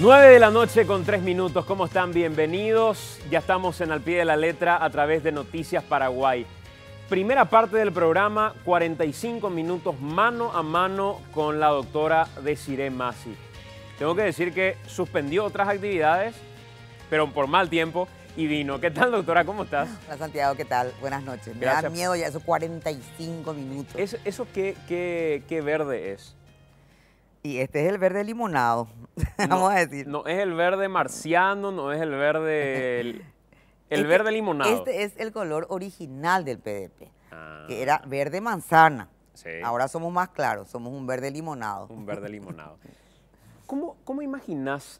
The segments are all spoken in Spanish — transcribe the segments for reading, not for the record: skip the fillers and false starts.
9 de la noche con 3 minutos, ¿cómo están? Bienvenidos. Ya estamos en Al Pie de la Letra a través de Noticias Paraguay. Primera parte del programa, 45 minutos mano a mano con la doctora Desiree Masi. Tengo que decir que suspendió otras actividades, pero por mal tiempo, y vino. ¿Qué tal, doctora? ¿Cómo estás? Hola, Santiago, ¿qué tal? Buenas noches. Me da miedo ya esos 45 minutos. ¿Eso qué verde es? Y este es el verde limonado, vamos a decir. No es el verde marciano, no es el verde... El verde limonado. Este es el color original del PDP, que era verde manzana. Sí. Ahora somos más claros, somos un verde limonado. Un verde limonado. ¿Cómo imaginas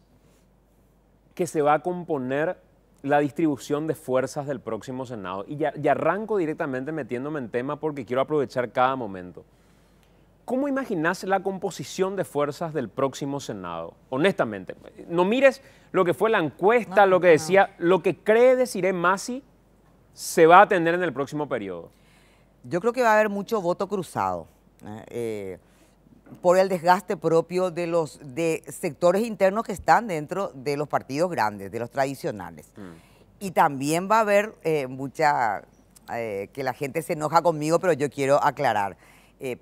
que se va a componer la distribución de fuerzas del próximo Senado? Y ya arranco directamente metiéndome en tema porque quiero aprovechar cada momento. ¿Cómo imaginas la composición de fuerzas del próximo Senado? Honestamente, no mires lo que fue la encuesta, lo que decía, lo que cree Desiree Masi se va a tener en el próximo periodo. Yo creo que va a haber mucho voto cruzado, por el desgaste propio de sectores internos que están dentro de los partidos grandes, de los tradicionales. Y también va a haber que la gente se enoja conmigo, pero yo quiero aclarar.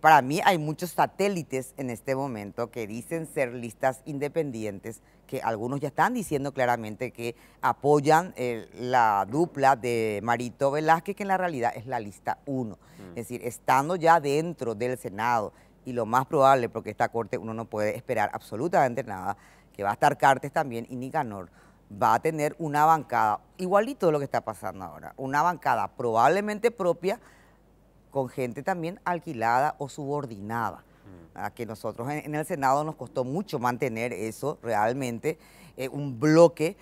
Para mí hay muchos satélites en este momento que dicen ser listas independientes, que algunos ya están diciendo claramente que apoyan la dupla de Marito Velázquez, que en la realidad es la lista 1. Es decir, estando ya dentro del Senado, y lo más probable, porque esta corte uno no puede esperar absolutamente nada, que va a estar Cartes también y Nicanor, va a tener una bancada, igualito de lo que está pasando ahora, una bancada probablemente propia, con gente también alquilada o subordinada, a que nosotros en el Senado nos costó mucho mantener eso realmente, un bloque.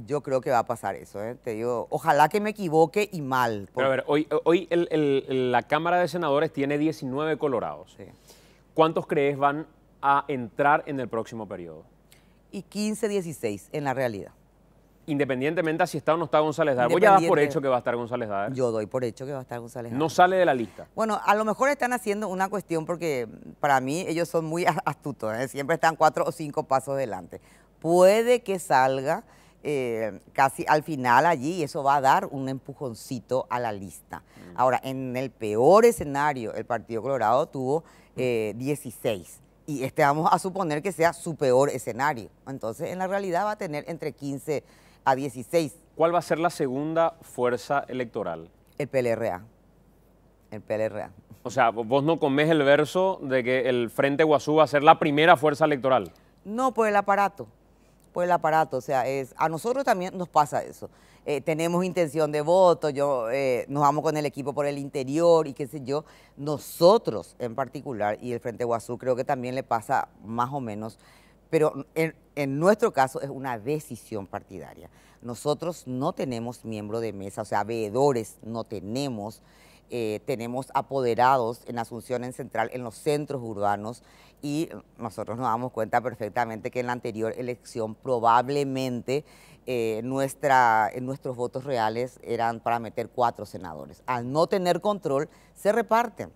Yo creo que va a pasar eso, te digo, ojalá que me equivoque y mal. Pero a ver, hoy la Cámara de Senadores tiene 19 colorados. Sí. ¿Cuántos crees van a entrar en el próximo periodo? Y 15, 16 en la realidad. Independientemente a si está o no está González Daer. ¿Vos ya das por hecho que va a estar González Daer? Yo doy por hecho que va a estar González Daer. No sale de la lista. Bueno, a lo mejor están haciendo una cuestión porque para mí ellos son muy astutos, siempre están 4 o 5 pasos delante. Puede que salga casi al final allí y eso va a dar un empujoncito a la lista. Ahora, en el peor escenario, el Partido Colorado tuvo 16. Y vamos a suponer que sea su peor escenario. Entonces, en la realidad va a tener entre 15 a 16. ¿Cuál va a ser la segunda fuerza electoral? El PLRA. El PLRA. O sea, vos no comés el verso de que el Frente Guazú va a ser la primera fuerza electoral. No, por el aparato. Por el aparato. O sea, a nosotros también nos pasa eso. Tenemos intención de voto, nos vamos con el equipo por el interior y qué sé yo. Nosotros en particular, y el Frente Guazú creo que también le pasa más o menos, pero en nuestro caso es una decisión partidaria. Nosotros no tenemos miembro de mesa, o sea, veedores no tenemos, tenemos apoderados en Asunción, en Central, en los centros urbanos, y nosotros nos damos cuenta perfectamente que en la anterior elección probablemente en nuestros votos reales eran para meter 4 senadores. Al no tener control, se reparten.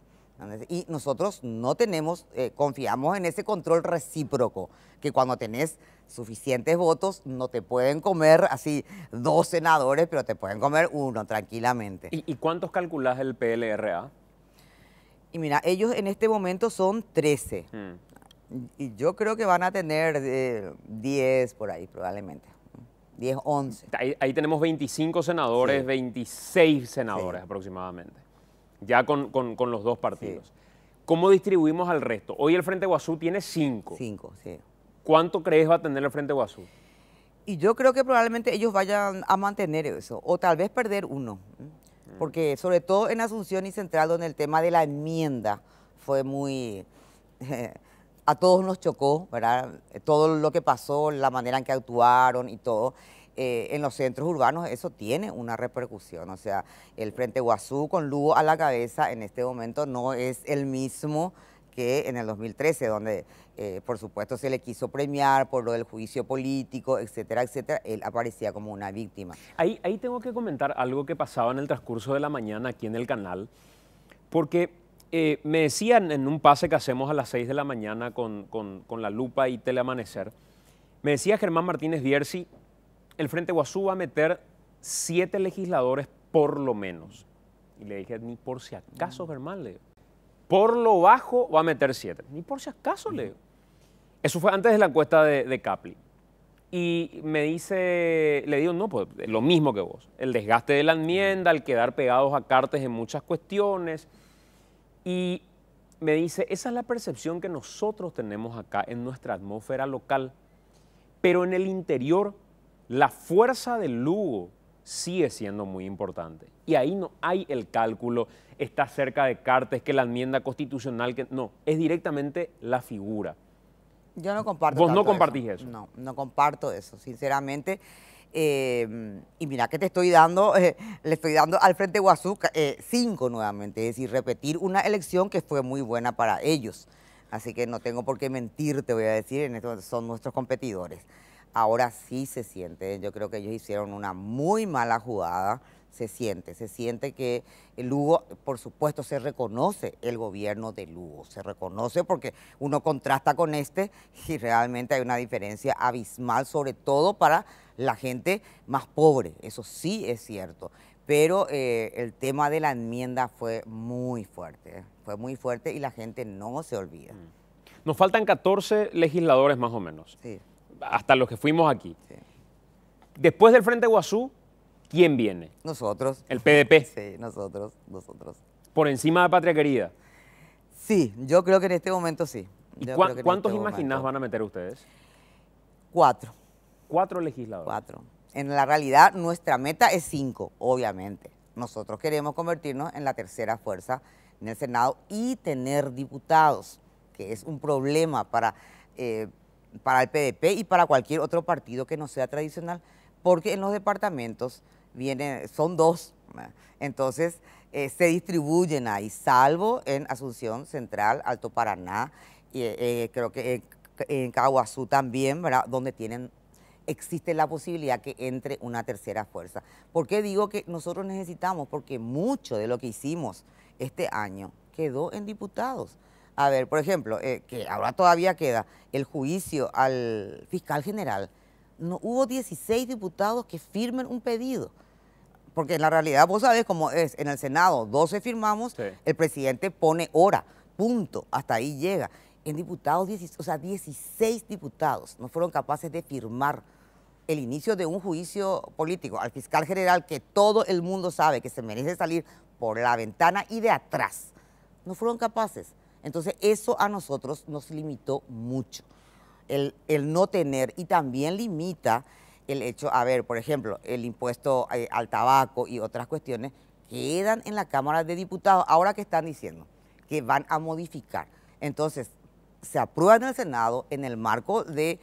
Y nosotros no tenemos, confiamos en ese control recíproco, que cuando tenés suficientes votos no te pueden comer así 2 senadores, pero te pueden comer 1 tranquilamente. ¿Y cuántos calculás el PLRA? Y mira, ellos en este momento son 13. Y yo creo que van a tener 10 por ahí probablemente. 10, 11. Ahí tenemos 25 senadores, sí. 26 senadores sí. Aproximadamente, ya con los 2 partidos. Sí. ¿Cómo distribuimos al resto? Hoy el Frente Guazú tiene 5. 5, sí. ¿Cuánto crees va a tener el Frente Guazú? Y yo creo que probablemente ellos vayan a mantener eso, o tal vez perder 1. Porque sobre todo en Asunción y Central, donde el tema de la enmienda fue muy... a todos nos chocó, ¿verdad? Todo lo que pasó, la manera en que actuaron y todo. En los centros urbanos eso tiene una repercusión. O sea, el Frente Guazú con Lugo a la cabeza en este momento no es el mismo que en el 2013, donde por supuesto se le quiso premiar por lo del juicio político, etcétera, etcétera. Él aparecía como una víctima. Ahí tengo que comentar algo que pasaba en el transcurso de la mañana aquí en el canal, porque me decían en un pase que hacemos a las 6 de la mañana con La Lupa y Teleamanecer, Me decía Germán Martínez Bierzi, el Frente Guazú va a meter 7 legisladores por lo menos. Y le dije, ni por si acaso, Germán, le digo. Por lo bajo va a meter 7. Ni por si acaso, le digo. Eso fue antes de la encuesta de Capli. Y me dice, le digo, no, pues lo mismo que vos. El desgaste de la enmienda, el quedar pegados a Cartes en muchas cuestiones. Y me dice, esa es la percepción que nosotros tenemos acá en nuestra atmósfera local. Pero en el interior, la fuerza del Lugo sigue siendo muy importante. Y ahí no hay el cálculo, está cerca de Cartes, que la enmienda constitucional, que no, es directamente la figura. Yo no comparto. ¿Vos no compartís eso? No, no comparto eso, sinceramente. Y mira que te estoy dando, le estoy dando al Frente Guazú 5 nuevamente, es decir, repetir una elección que fue muy buena para ellos. Así que no tengo por qué mentir, te voy a decir, en esto son nuestros competidores. Ahora sí se siente, yo creo que ellos hicieron una muy mala jugada, se siente que el Lugo, por supuesto, se reconoce el gobierno de Lugo, se reconoce porque uno contrasta con este y realmente hay una diferencia abismal, sobre todo para la gente más pobre, eso sí es cierto. Pero el tema de la enmienda fue muy fuerte y la gente no se olvida. Nos faltan 14 legisladores más o menos, Sí. hasta los que fuimos aquí. Sí. Después del Frente Guazú, ¿quién viene? Nosotros. El PDP. Sí, nosotros. Por encima de Patria Querida. Sí, yo creo que en este momento sí. ¿Y Yo creo que en cuántos este imaginás momento. van a meter ustedes? 4. 4 legisladores. 4. En la realidad, nuestra meta es 5, obviamente. Nosotros queremos convertirnos en la tercera fuerza en el Senado y tener diputados, que es un problema para el PDP y para cualquier otro partido que no sea tradicional, porque en los departamentos son 2, ¿verdad? Entonces se distribuyen ahí, salvo en Asunción Central, Alto Paraná, creo que en Caguazú también, ¿verdad? Donde existe la posibilidad que entre una tercera fuerza. ¿Por qué digo que nosotros necesitamos? Porque mucho de lo que hicimos este año quedó en diputados. A ver, por ejemplo, que ahora todavía queda el juicio al fiscal general. No hubo 16 diputados que firmen un pedido. Porque en la realidad, vos sabés cómo es, en el Senado 12 firmamos, sí. El presidente pone hora, punto, hasta ahí llega. En diputados, 16 diputados no fueron capaces de firmar el inicio de un juicio político al fiscal general que todo el mundo sabe que se merece salir por la ventana y de atrás. No fueron capaces. Entonces eso a nosotros nos limitó mucho, el no tener, y también limita el hecho, a ver, por ejemplo, el impuesto al tabaco y otras cuestiones quedan en la Cámara de Diputados, ahora que están diciendo que van a modificar. Entonces, se aprueba en el Senado en el marco de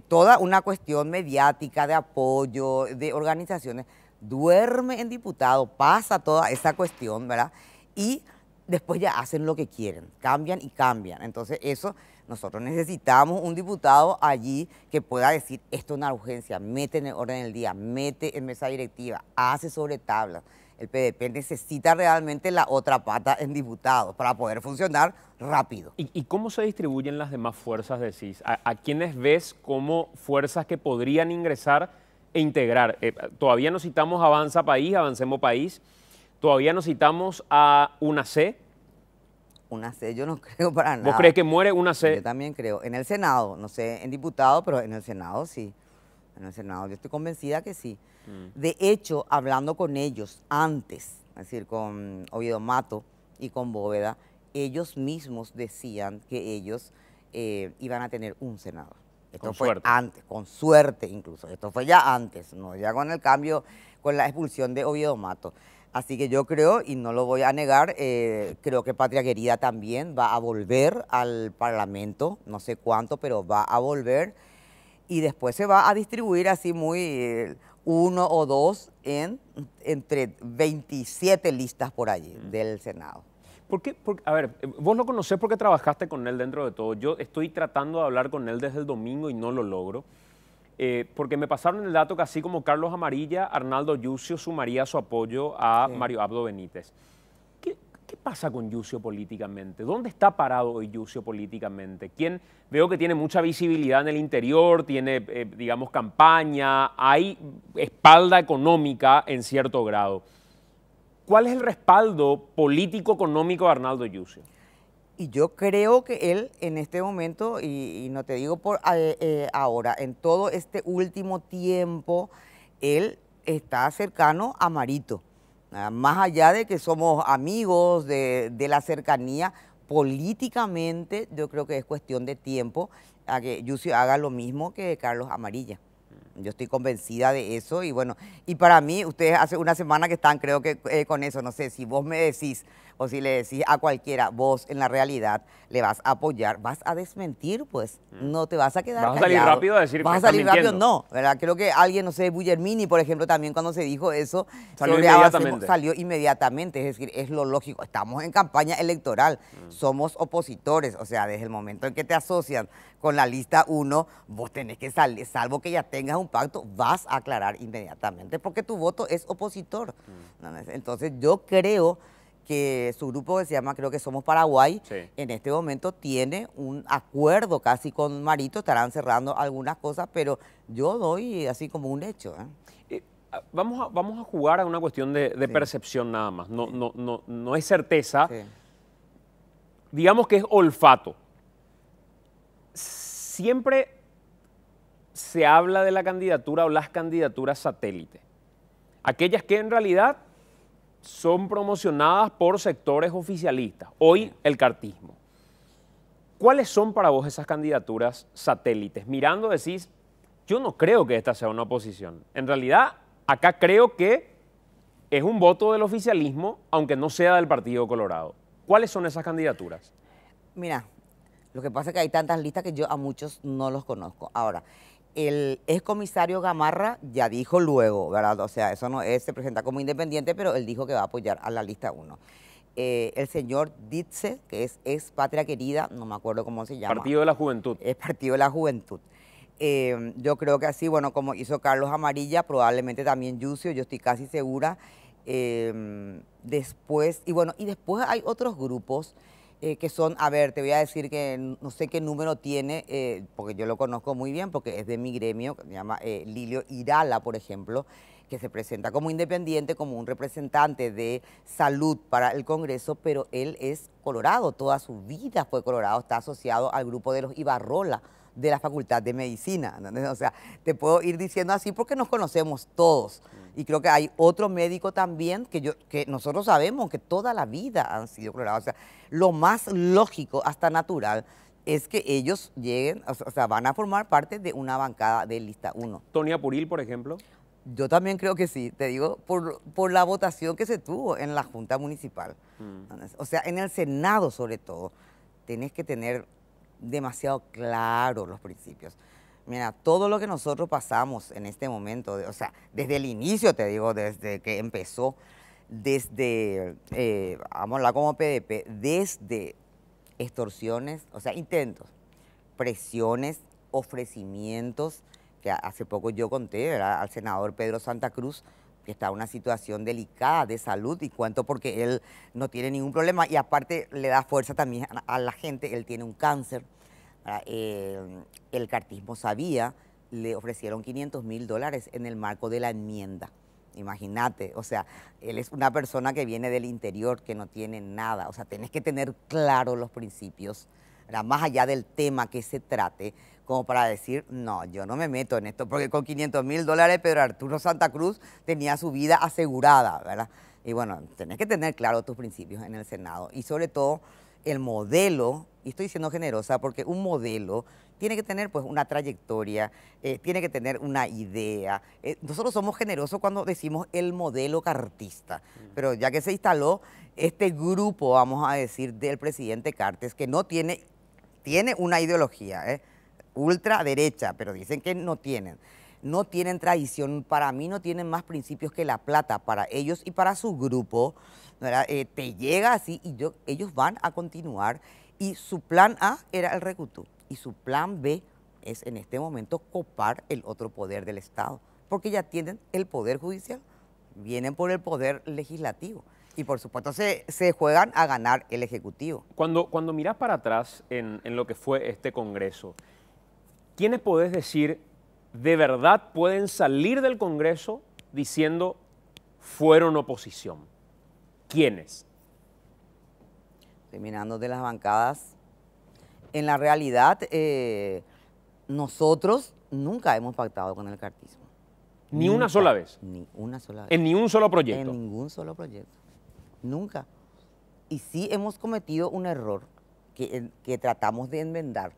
toda una cuestión mediática, de apoyo, de organizaciones, duerme en diputado, pasa toda esa cuestión, ¿verdad? Y después ya hacen lo que quieren, cambian y cambian. Entonces eso, nosotros necesitamos un diputado allí que pueda decir, esto es una urgencia, mete en el orden del día, mete en mesa directiva, hace sobre tablas. El PDP necesita realmente la otra pata en diputados para poder funcionar rápido. ¿Y cómo se distribuyen las demás fuerzas, decís? ¿A quiénes ves como fuerzas que podrían ingresar e integrar? Todavía nos citamos Avanza País, Avancemos País. Todavía nos citamos a una C. Una C, yo no creo para nada. ¿Vos crees que muere una C? Yo también creo. En el Senado, no sé, en diputado, pero en el Senado sí. En el Senado yo estoy convencida que sí. De hecho, hablando con ellos antes, es decir, con Oviedo Mato y con Bóveda, ellos mismos decían que ellos iban a tener un senador. Esto fue antes, con suerte incluso. Esto fue ya antes, no ya con el cambio, con la expulsión de Oviedo Mato. Así que yo creo, y no lo voy a negar, creo que Patria Querida también va a volver al Parlamento, no sé cuánto, pero va a volver, y después se va a distribuir así muy 1 o 2 entre 27 listas por allí del Senado. ¿Por qué? A ver, vos lo conocés porque trabajaste con él dentro de todo. Yo estoy tratando de hablar con él desde el domingo y no lo logro. Porque me pasaron el dato que así como Carlos Amarilla, Arnaldo Yucio sumaría su apoyo a Mario Abdo Benítez. ¿Qué ¿Qué pasa con Yucio políticamente? ¿Dónde está parado hoy Yucio políticamente? Veo que tiene mucha visibilidad en el interior, tiene, digamos, campaña, hay espalda económica en cierto grado. ¿Cuál es el respaldo político-económico de Arnaldo Yucio? Y yo creo que él en este momento, y no te digo por ahora, en todo este último tiempo, él está cercano a Marito. Más allá de que somos amigos de la cercanía, políticamente yo creo que es cuestión de tiempo a que Yucio haga lo mismo que Carlos Amarilla. Yo estoy convencida de eso y bueno, y para mí, ustedes hace una semana que están, creo que con eso, no sé, si vos me decís o si le decís a cualquiera, vos en la realidad le vas a apoyar, vas a desmentir, pues, no te vas a quedar ¿Vas a salir callado. rápido a decir vas que a salir estás rápido? mintiendo? No, ¿verdad? Creo que alguien, no sé, Bullermini, por ejemplo, también cuando se dijo eso, Salió sobre inmediatamente. salió inmediatamente, es decir, es lo lógico, estamos en campaña electoral, somos opositores, o sea, desde el momento en que te asocian con la lista 1, vos tenés que salir, salvo que ya tengas un pacto, vas a aclarar inmediatamente, porque tu voto es opositor. Entonces yo creo que su grupo que se llama, creo que Somos Paraguay, Sí. en este momento tiene un acuerdo casi con Marito, estarán cerrando algunas cosas, pero yo doy así como un hecho. Vamos a jugar a una cuestión de Sí. percepción nada más, no es certeza, Sí. digamos que es olfato. Siempre se habla de la candidatura o las candidaturas satélite, aquellas que en realidad son promocionadas por sectores oficialistas, hoy el cartismo. ¿Cuáles son para vos esas candidaturas satélites? Mirando decís, yo no creo que esta sea una oposición. En realidad, acá creo que es un voto del oficialismo, aunque no sea del Partido Colorado. ¿Cuáles son esas candidaturas? Mira, lo que pasa es que hay tantas listas que yo a muchos no los conozco. Ahora, el excomisario Gamarra ya dijo luego, ¿verdad? O sea, eso no es, se presenta como independiente, pero él dijo que va a apoyar a la lista 1. El señor Ditze, que es Patria Querida, no me acuerdo cómo se llama. Partido de la Juventud. Es Partido de la Juventud. Yo creo que así, bueno, como hizo Carlos Amarilla, probablemente también Yucio, yo estoy casi segura. Después hay otros grupos que son, a ver, te voy a decir que no sé qué número tiene, porque yo lo conozco muy bien, porque es de mi gremio, que se llama Lilio Irala, por ejemplo, que se presenta como independiente, como un representante de salud para el Congreso, pero él es colorado, toda su vida fue colorado, está asociado al grupo de los Ibarrola, de la Facultad de Medicina, ¿entendés? O sea, te puedo ir diciendo así porque nos conocemos todos. Y creo que hay otro médico también que nosotros sabemos que toda la vida han sido colorados. O sea, lo más lógico, hasta natural, es que ellos lleguen, o sea, van a formar parte de una bancada de lista 1. Tony Apuril, por ejemplo. Yo también creo que sí, te digo, por la votación que se tuvo en la Junta Municipal. O sea, en el Senado sobre todo, tenés que tener demasiado claros los principios. Mira, todo lo que nosotros pasamos en este momento, o sea, desde el inicio, te digo, desde que empezó, desde, vamos a hablar como PDP, desde extorsiones, o sea, intentos, presiones, ofrecimientos, que hace poco yo conté, ¿verdad?, al senador Pedro Santa Cruz, que está en una situación delicada de salud, y cuento porque él no tiene ningún problema, y aparte le da fuerza también a la gente, él tiene un cáncer, el cartismo sabía, le ofrecieron $500,000 en el marco de la enmienda. Imagínate, o sea, él es una persona que viene del interior, que no tiene nada, o sea, tenés que tener claros los principios, ¿verdad?, más allá del tema que se trate, como para decir, no, yo no me meto en esto, porque con $500,000 Pedro Arturo Santa Cruz tenía su vida asegurada, ¿verdad? Y bueno, tenés que tener claros tus principios en el Senado, y sobre todo el modelo, y estoy siendo generosa porque un modelo tiene que tener pues una trayectoria, tiene que tener una idea. Nosotros somos generosos cuando decimos el modelo cartista, pero ya que se instaló este grupo, vamos a decir, del presidente Cartes, que no tiene una ideología, ultraderecha, pero dicen que no tienen tradición, para mí no tienen más principios que la plata, para ellos y para su grupo, ¿verdad? Te llega así y ellos van a continuar, y su plan A era el Recutú, y su plan B es en este momento copar el otro poder del Estado, porque ya tienen el poder judicial, vienen por el poder legislativo, Y por supuesto se juegan a ganar el Ejecutivo. Cuando mirás para atrás en lo que fue este Congreso, ¿quiénes podés decir de verdad pueden salir del Congreso diciendo fueron oposición? ¿Quiénes? Estoy mirando de las bancadas. En la realidad, nosotros nunca hemos pactado con el cartismo. ¿Ni una sola vez? Ni una sola vez. ¿En ni un solo proyecto? En ningún solo proyecto. Nunca. Y sí hemos cometido un error que tratamos de enmendar,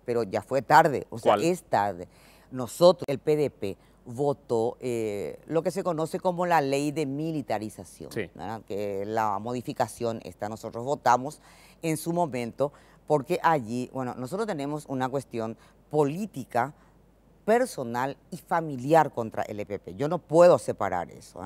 pero ya fue tarde, o sea, ¿Cuál? es tarde. Nosotros, el PDP, votó lo que se conoce como la ley de militarización, Sí. ¿verdad? Que la modificación esta nosotros votamos en su momento, porque allí, bueno, nosotros tenemos una cuestión política, personal y familiar contra el EPP. Yo no puedo separar eso.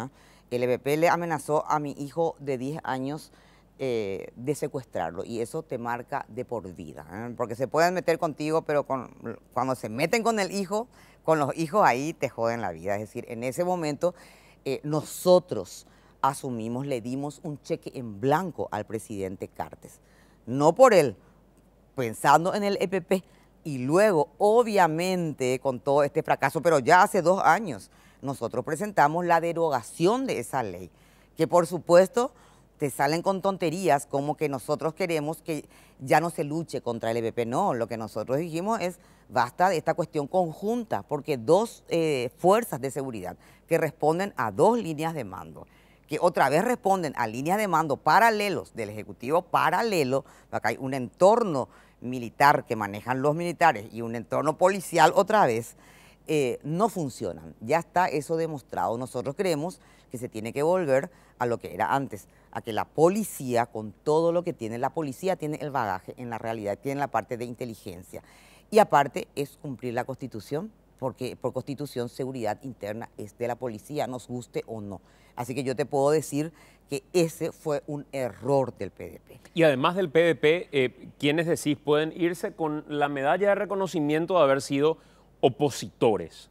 El EPP le amenazó a mi hijo de 10 años de secuestrarlo y eso te marca de por vida, porque se pueden meter contigo, pero cuando se meten con el hijo, con los hijos ahí te joden la vida. Es decir, en ese momento nosotros asumimos, le dimos un cheque en blanco al presidente Cartes, no por él, pensando en el EPP. Y luego, obviamente, con todo este fracaso, pero ya hace 2 años, nosotros presentamos la derogación de esa ley, que por supuesto te salen con tonterías como que nosotros queremos que ya no se luche contra el EPP. No, lo que nosotros dijimos es basta de esta cuestión conjunta, porque 2 fuerzas de seguridad que responden a 2 líneas de mando, que otra vez responden a líneas de mando paralelos del Ejecutivo paralelo, acá hay un entorno militar que manejan los militares y un entorno policial otra vez, no funcionan. Ya está eso demostrado. Nosotros creemos que se tiene que volver a lo que era antes, a que la policía, con todo lo que tiene, la policía tiene el bagaje en la realidad, tiene la parte de inteligencia. Y aparte es cumplir la Constitución, porque por Constitución seguridad interna es de la policía, nos guste o no. Así que yo te puedo decir que ese fue un error del PDP. Y además del PDP, ¿quiénes decís pueden irse con la medalla de reconocimiento de haber sido opositores?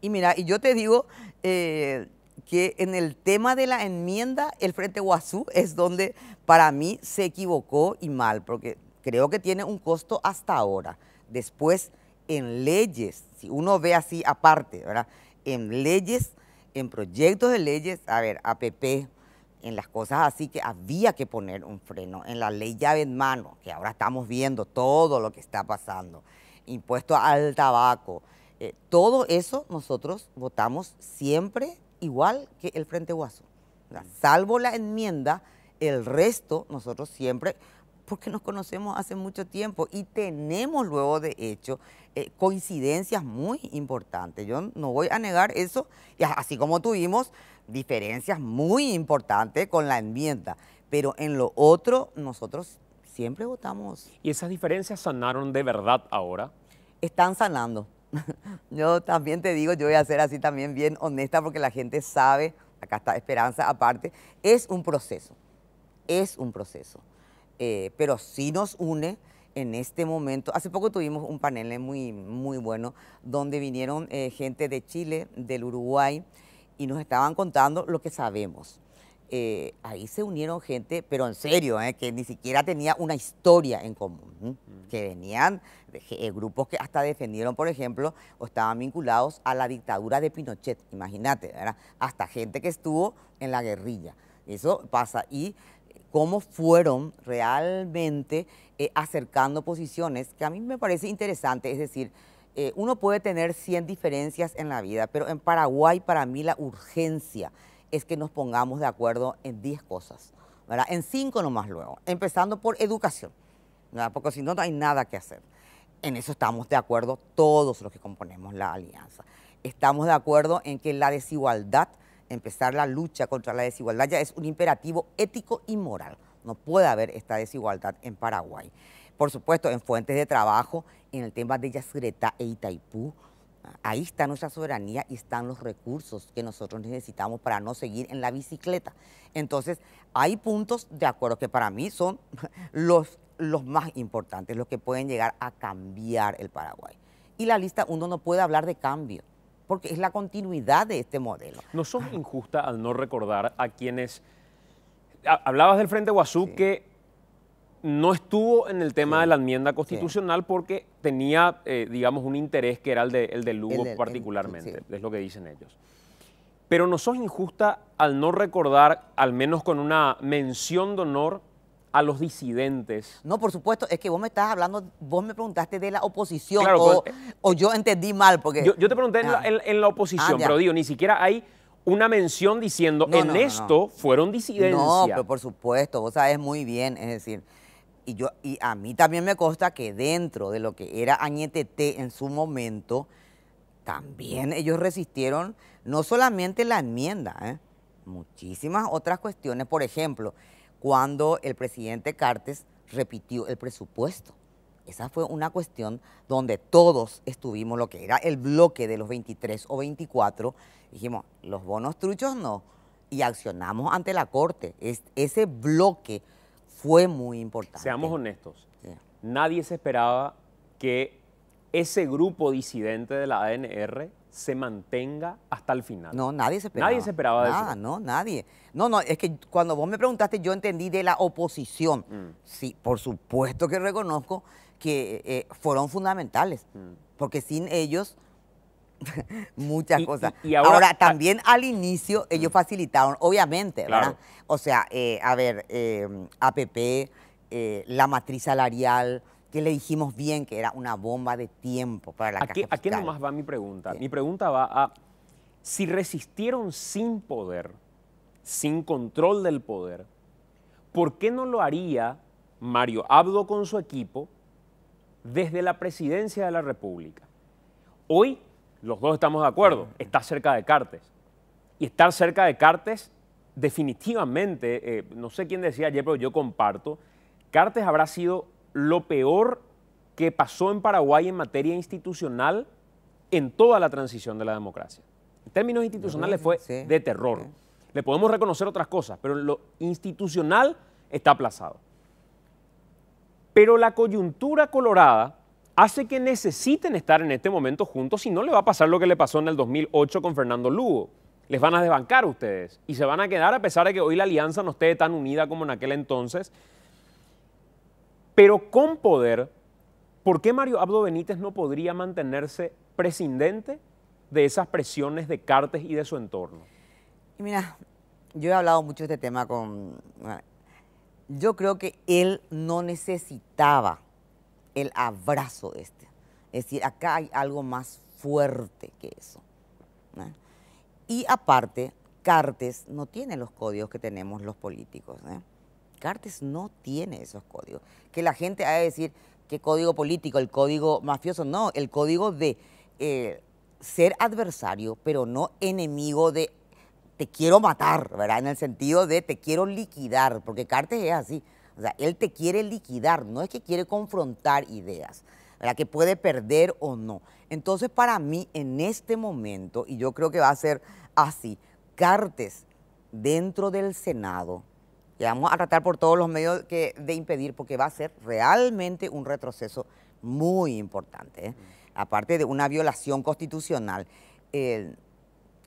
Y mira, y yo te digo que en el tema de la enmienda, el Frente Guazú es donde para mí se equivocó y mal, porque creo que tiene un costo hasta ahora. Después, en leyes, si uno ve así aparte, ¿verdad? En leyes, en proyectos de leyes, a ver, APP, en las cosas así que había que poner un freno, en la ley llave en mano, que ahora estamos viendo todo lo que está pasando, impuesto al tabaco, todo eso nosotros votamos siempre igual que el Frente Guazú. Salvo la enmienda, el resto nosotros siempre, porque nos conocemos hace mucho tiempo y tenemos luego de hecho coincidencias muy importantes. Yo no voy a negar eso, y así como tuvimos diferencias muy importantes con la enmienda, pero en lo otro nosotros siempre votamos. ¿Y esas diferencias sanaron de verdad ahora? Están sanando. Yo también te digo, yo voy a ser así también bien honesta porque la gente sabe, acá está Esperanza aparte, es un proceso, pero sí nos une en este momento. Hace poco tuvimos un panel muy, muy bueno donde vinieron gente de Chile, del Uruguay, y nos estaban contando lo que sabemos. Ahí se unieron gente, pero en serio, que ni siquiera tenía una historia en común, que venían de grupos que hasta defendieron, por ejemplo, o estaban vinculados a la dictadura de Pinochet, imagínate, ¿verdad? Hasta gente que estuvo en la guerrilla. Eso pasa. Y cómo fueron realmente acercando posiciones, que a mí me parece interesante, es decir, uno puede tener 100 diferencias en la vida, pero en Paraguay para mí la urgencia es que nos pongamos de acuerdo en 10 cosas, ¿verdad? En 5 nomás luego, empezando por educación, ¿verdad? Porque si no, no hay nada que hacer. En eso estamos de acuerdo todos los que componemos la alianza. Estamos de acuerdo en que la desigualdad, empezar la lucha contra la desigualdad ya es un imperativo ético y moral. No puede haber esta desigualdad en Paraguay. Por supuesto, en fuentes de trabajo, en el tema de Yacyretá e Itaipú, ahí está nuestra soberanía y están los recursos que nosotros necesitamos para no seguir en la bicicleta. Entonces, hay puntos de acuerdo que para mí son los más importantes, los que pueden llegar a cambiar el Paraguay. Y la lista uno no puede hablar de cambio, porque es la continuidad de este modelo. ¿No sos injusta al no recordar a quienes Hablabas del Frente Guasú Sí. que no estuvo en el tema Sí. de la enmienda constitucional porque tenía, digamos, un interés que era el de Lugo particularmente, sí. es lo que dicen ellos. Pero no sos injusta al no recordar, al menos con una mención de honor, a los disidentes. No, por supuesto, es que vos me estás hablando, vos me preguntaste de la oposición Claro, o yo entendí mal porque... yo te pregunté en la oposición, ya. pero digo, ni siquiera hay una mención diciendo, No, en no, no, esto fueron disidencia. No, pero por supuesto, vos sabés muy bien, es decir, y a mí también me consta que dentro de lo que era Añetete en su momento, también ellos resistieron no solamente la enmienda, muchísimas otras cuestiones. Por ejemplo, cuando el presidente Cartes repitió el presupuesto. Esa fue una cuestión donde todos estuvimos, lo que era el bloque de los 23 o 24, dijimos, los bonos truchos no, y accionamos ante la Corte. Ese bloque fue muy importante. Seamos honestos, Sí. nadie se esperaba que ese grupo disidente de la ANR se mantenga hasta el final. No, nadie se esperaba. Nadie se esperaba de Nada, eso. no, nadie. No, es que cuando vos me preguntaste, yo entendí de la oposición. Sí, por supuesto que reconozco que fueron fundamentales, porque sin ellos muchas cosas. Y ahora, también al inicio ellos facilitaron, obviamente, Claro. ¿verdad? O sea, APP, la matriz salarial, que le dijimos bien que era una bomba de tiempo para la caja fiscal. ¿A qué nomás va mi pregunta? Sí. Mi pregunta va a, si resistieron sin poder, sin control del poder, ¿por qué no lo haría Mario Abdo con su equipo desde la presidencia de la República? Hoy los dos estamos de acuerdo, está cerca de Cartes. Y estar cerca de Cartes, definitivamente, no sé quién decía ayer, pero yo comparto, Cartes habrá sido lo peor que pasó en Paraguay en materia institucional en toda la transición de la democracia. En términos institucionales fue Sí, de terror. sí. Le podemos reconocer otras cosas, pero en lo institucional está aplazado. Pero la coyuntura colorada hace que necesiten estar en este momento juntos, si no le va a pasar lo que le pasó en el 2008 con Fernando Lugo. Les van a desbancar ustedes y se van a quedar a pesar de que hoy la alianza no esté tan unida como en aquel entonces. Pero con poder, ¿por qué Mario Abdo Benítez no podría mantenerse prescindente de esas presiones de Cartes y de su entorno? Y mira, yo he hablado mucho de este tema yo creo que él no necesitaba el abrazo este. Es decir, acá hay algo más fuerte que eso, ¿no? Y aparte, Cartes no tiene los códigos que tenemos los políticos, ¿no? Cartes no tiene esos códigos. Que la gente ha de decir, ¿qué código político? El código mafioso. No, el código de ser adversario, pero no enemigo de te quiero matar, ¿verdad? En el sentido de te quiero liquidar, porque Cartes es así. O sea, él te quiere liquidar, no es que quiere confrontar ideas, ¿verdad? Que puede perder o no. Entonces, para mí, en este momento, y yo creo que va a ser así, Cartes dentro del Senado, que vamos a tratar por todos los medios de impedir, porque va a ser realmente un retroceso muy importante, ¿eh? Aparte de una violación constitucional.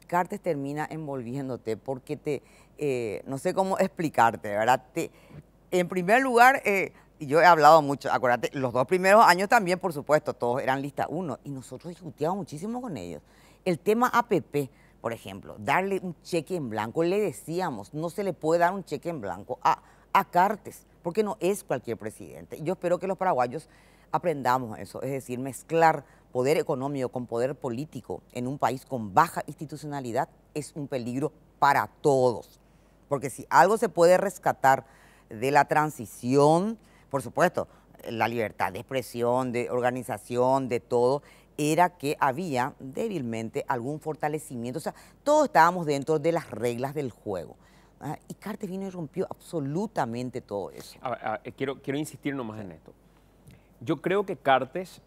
Cartes termina envolviéndote porque no sé cómo explicarte, ¿verdad? En primer lugar, y yo he hablado mucho, acuérdate, los 2 primeros años también, por supuesto, todos eran lista 1, y nosotros discutíamos muchísimo con ellos. El tema APP, por ejemplo, darle un cheque en blanco, le decíamos, no se le puede dar un cheque en blanco a Cartes, porque no es cualquier presidente. Yo espero que los paraguayos aprendamos eso, es decir, mezclar poder económico con poder político en un país con baja institucionalidad es un peligro para todos. Porque si algo se puede rescatar de la transición, por supuesto, la libertad de expresión, de organización, de todo, era que había débilmente algún fortalecimiento. O sea, todos estábamos dentro de las reglas del juego. Y Cartes vino y rompió absolutamente todo eso. Quiero insistir nomás en esto. Yo creo que Cartes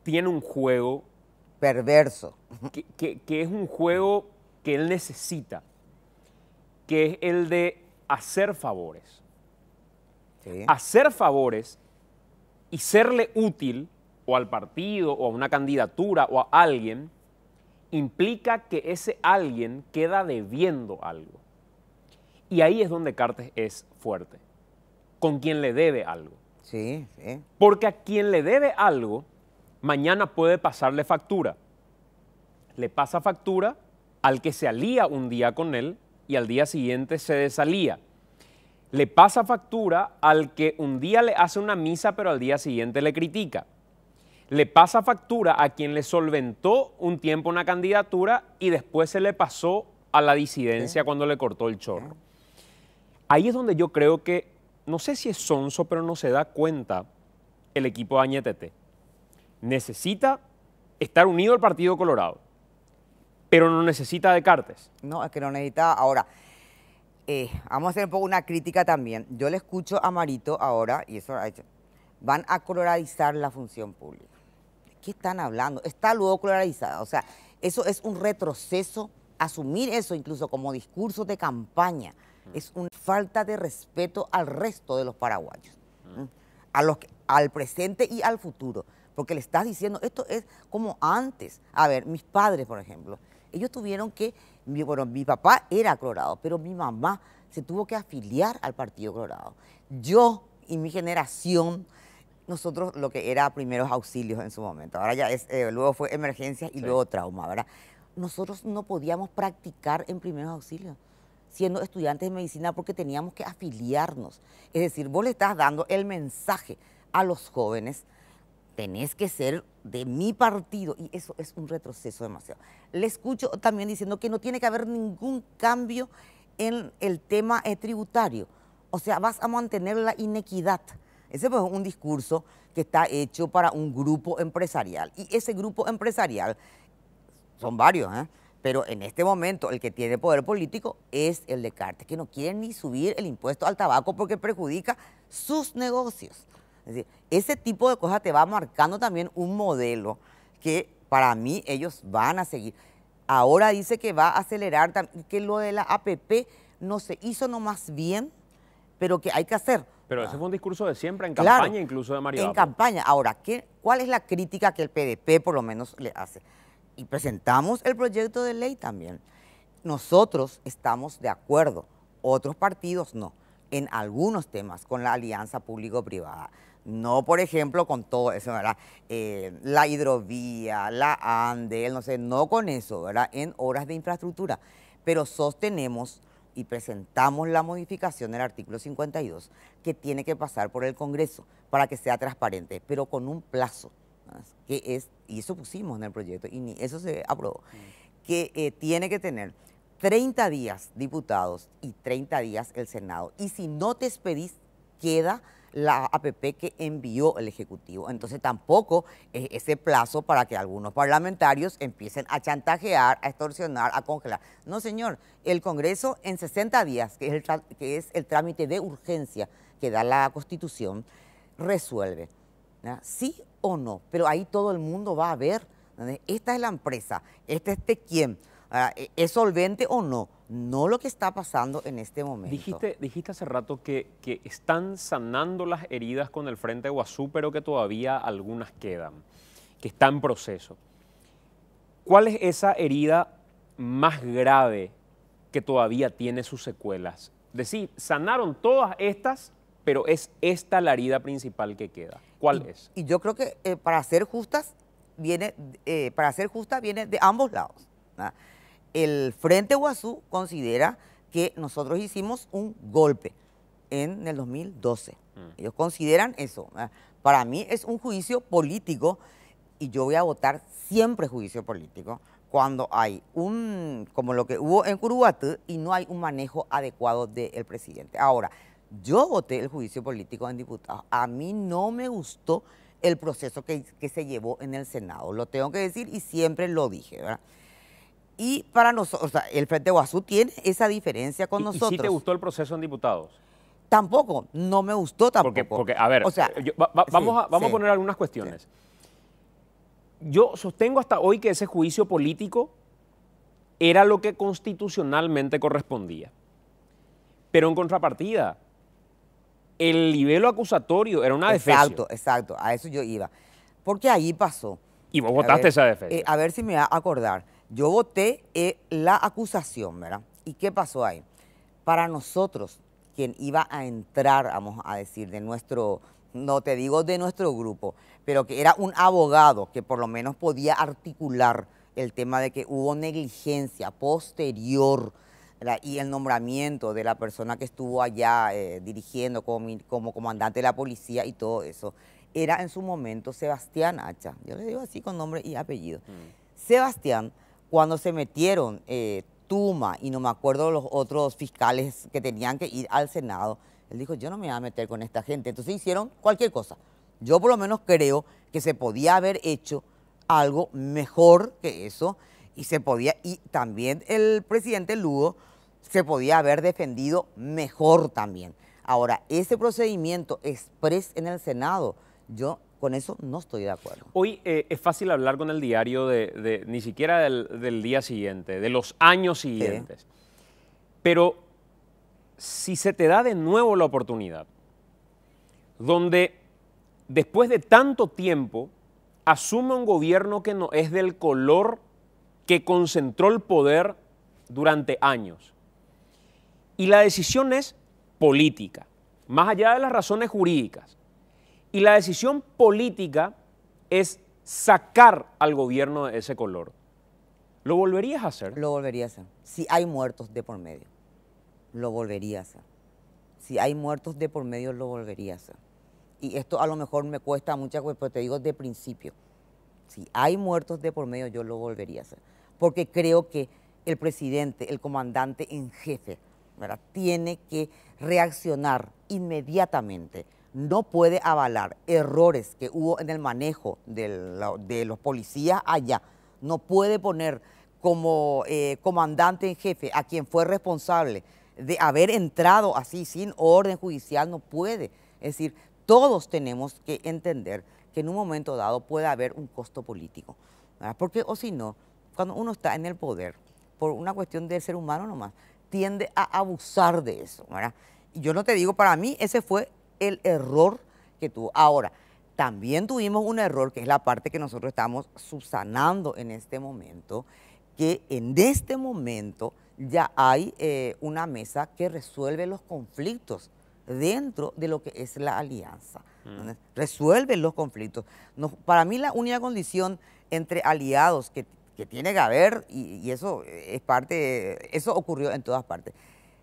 tiene un juego perverso. Que es un juego que él necesita, que es el de hacer favores. Sí. Hacer favores y serle útil o al partido o a una candidatura o a alguien implica que ese alguien queda debiendo algo. Y ahí es donde Cartes es fuerte, con quien le debe algo. Sí, sí. Porque a quien le debe algo, mañana puede pasarle factura. Le pasa factura al que se alía un día con él y al día siguiente se desalía. Le pasa factura al que un día le hace una misa pero al día siguiente le critica. Le pasa factura a quien le solventó un tiempo una candidatura y después se le pasó a la disidencia cuando le cortó el chorro. Ahí es donde yo creo que, no sé si es sonso, pero no se da cuenta el equipo de Añetete. Necesita estar unido al Partido Colorado, pero no necesita de Cartes. No, es que no necesita. Ahora, vamos a hacer un poco una crítica también. Yo le escucho a Marito ahora, y eso ha hecho, van a coloradizar la función pública. ¿De qué están hablando? Está luego coloradizada. O sea, eso es un retroceso. Asumir eso incluso como discurso de campaña es una falta de respeto al resto de los paraguayos, al presente y al futuro. Porque le estás diciendo, esto es como antes. A ver, mis padres, por ejemplo, ellos tuvieron que, bueno, mi papá era colorado, pero mi mamá se tuvo que afiliar al Partido Colorado. Yo y mi generación, nosotros lo que era primeros auxilios en su momento, ahora ya es, luego fue emergencias y luego trauma, ¿verdad? Nosotros no podíamos practicar en primeros auxilios siendo estudiantes de medicina porque teníamos que afiliarnos. Es decir, vos le estás dando el mensaje a los jóvenes, tenés que ser de mi partido, y eso es un retroceso demasiado. Le escucho también diciendo que no tiene que haber ningún cambio en el tema tributario, o sea, vas a mantener la inequidad. Ese es un discurso que está hecho para un grupo empresarial, y ese grupo empresarial, son varios, pero en este momento el que tiene poder político es el de Cartes, que no quiere ni subir el impuesto al tabaco porque perjudica sus negocios. Es decir, ese tipo de cosas te va marcando también un modelo que para mí ellos van a seguir. Ahora dice que va a acelerar, que lo de la APP no se hizo nomás bien, pero que hay que hacer. Pero ese fue un discurso de siempre, en Claro, campaña incluso de Mario en Abdo. campaña. Ahora, ¿cuál es la crítica que el PDP por lo menos le hace? Y presentamos el proyecto de ley también. Nosotros estamos de acuerdo, otros partidos no, en algunos temas con la alianza público-privada. No, por ejemplo, con todo eso, ¿verdad? La hidrovía, la ANDE, no sé, no con eso, ¿verdad? En obras de infraestructura. Pero sostenemos y presentamos la modificación del artículo 52 que tiene que pasar por el Congreso para que sea transparente, pero con un plazo, ¿verdad? Que es, y eso pusimos en el proyecto, y ni eso se aprobó, que tiene que tener 30 días diputados y 30 días el Senado. Y si no te expedís, queda la APP que envió el Ejecutivo. Entonces tampoco es ese plazo para que algunos parlamentarios empiecen a chantajear, a extorsionar, a congelar. No, señor, el Congreso en 60 días, que es el trámite de urgencia que da la Constitución, resuelve, ¿verdad? Sí o no, pero ahí todo el mundo va a ver, ¿verdad? Esta es la empresa, este es de quién, ¿es solvente o no? No lo que está pasando en este momento. Dijiste hace rato que están sanando las heridas con el Frente Guazú, pero que todavía algunas quedan, que está en proceso. ¿Cuál es esa herida más grave que todavía tiene sus secuelas? Es decir, sanaron todas estas, pero es esta la herida principal que queda. ¿Cuál es? Y yo creo que para ser justa viene de ambos lados, ¿verdad? El Frente Guazú considera que nosotros hicimos un golpe en el 2012. Ellos consideran eso, ¿verdad? Para mí es un juicio político y yo voy a votar siempre juicio político cuando hay como lo que hubo en Curuguatú y no hay un manejo adecuado del presidente. Ahora, yo voté el juicio político en diputados. A mí no me gustó el proceso que se llevó en el Senado. Lo tengo que decir y siempre lo dije, ¿verdad? Y para nosotros, o sea, el Frente Guazú tiene esa diferencia con nosotros. ¿Y si te gustó el proceso en diputados? Tampoco, no me gustó tampoco. Porque a ver, o sea, vamos a poner algunas cuestiones. Sí. Yo sostengo hasta hoy que ese juicio político era lo que constitucionalmente correspondía. Pero en contrapartida, el libelo acusatorio era una defensa. Exacto, a eso yo iba. Porque ahí pasó. Y vos votaste esa defensa. A ver si me va a acordar. Yo voté la acusación, ¿verdad? ¿Y qué pasó ahí? Para nosotros, quien iba a entrar, vamos a decir, de nuestro, no te digo de nuestro grupo, pero que era un abogado que por lo menos podía articular el tema de que hubo negligencia posterior, ¿verdad? Y el nombramiento de la persona que estuvo allá dirigiendo como comandante de la policía y todo eso, era en su momento Sebastián Hacha. Yo le digo así con nombre y apellido. Sebastián, cuando se metieron Tuma y no me acuerdo los otros fiscales que tenían que ir al Senado, él dijo, yo no me voy a meter con esta gente. Entonces hicieron cualquier cosa. Yo por lo menos creo que se podía haber hecho algo mejor que eso y también el presidente Lugo se podía haber defendido mejor también. Ahora, ese procedimiento express en el Senado, yo con eso no estoy de acuerdo. Hoy es fácil hablar con el diario ni siquiera del día siguiente, de los años siguientes. Sí. Pero si se te da de nuevo la oportunidad, donde después de tanto tiempo asume un gobierno que no es del color que concentró el poder durante años, y la decisión es política, más allá de las razones jurídicas. Y la decisión política es sacar al gobierno de ese color. ¿Lo volverías a hacer? Lo volvería a hacer. Si hay muertos de por medio, lo volvería a hacer. Si hay muertos de por medio, lo volvería a hacer. Y esto a lo mejor me cuesta muchas cosas, pero te digo de principio. Si hay muertos de por medio, yo lo volvería a hacer. Porque creo que el presidente, el comandante en jefe, ¿verdad?, tiene que reaccionar inmediatamente. No puede avalar errores que hubo en el manejo de los policías allá. No puede poner como comandante en jefe a quien fue responsable de haber entrado así sin orden judicial, no puede. Es decir, todos tenemos que entender que en un momento dado puede haber un costo político, ¿verdad? Porque o si no, cuando uno está en el poder, por una cuestión del ser humano nomás, tiende a abusar de eso, ¿verdad? Y yo no te digo, para mí ese fue el error que tuvo. Ahora, también tuvimos un error, que es la parte que nosotros estamos subsanando en este momento, que en este momento ya hay una mesa que resuelve los conflictos dentro de lo que es la alianza. Resuelve los conflictos. No, para mí la única condición entre aliados que tiene que haber, y eso es parte, eso ocurrió en todas partes.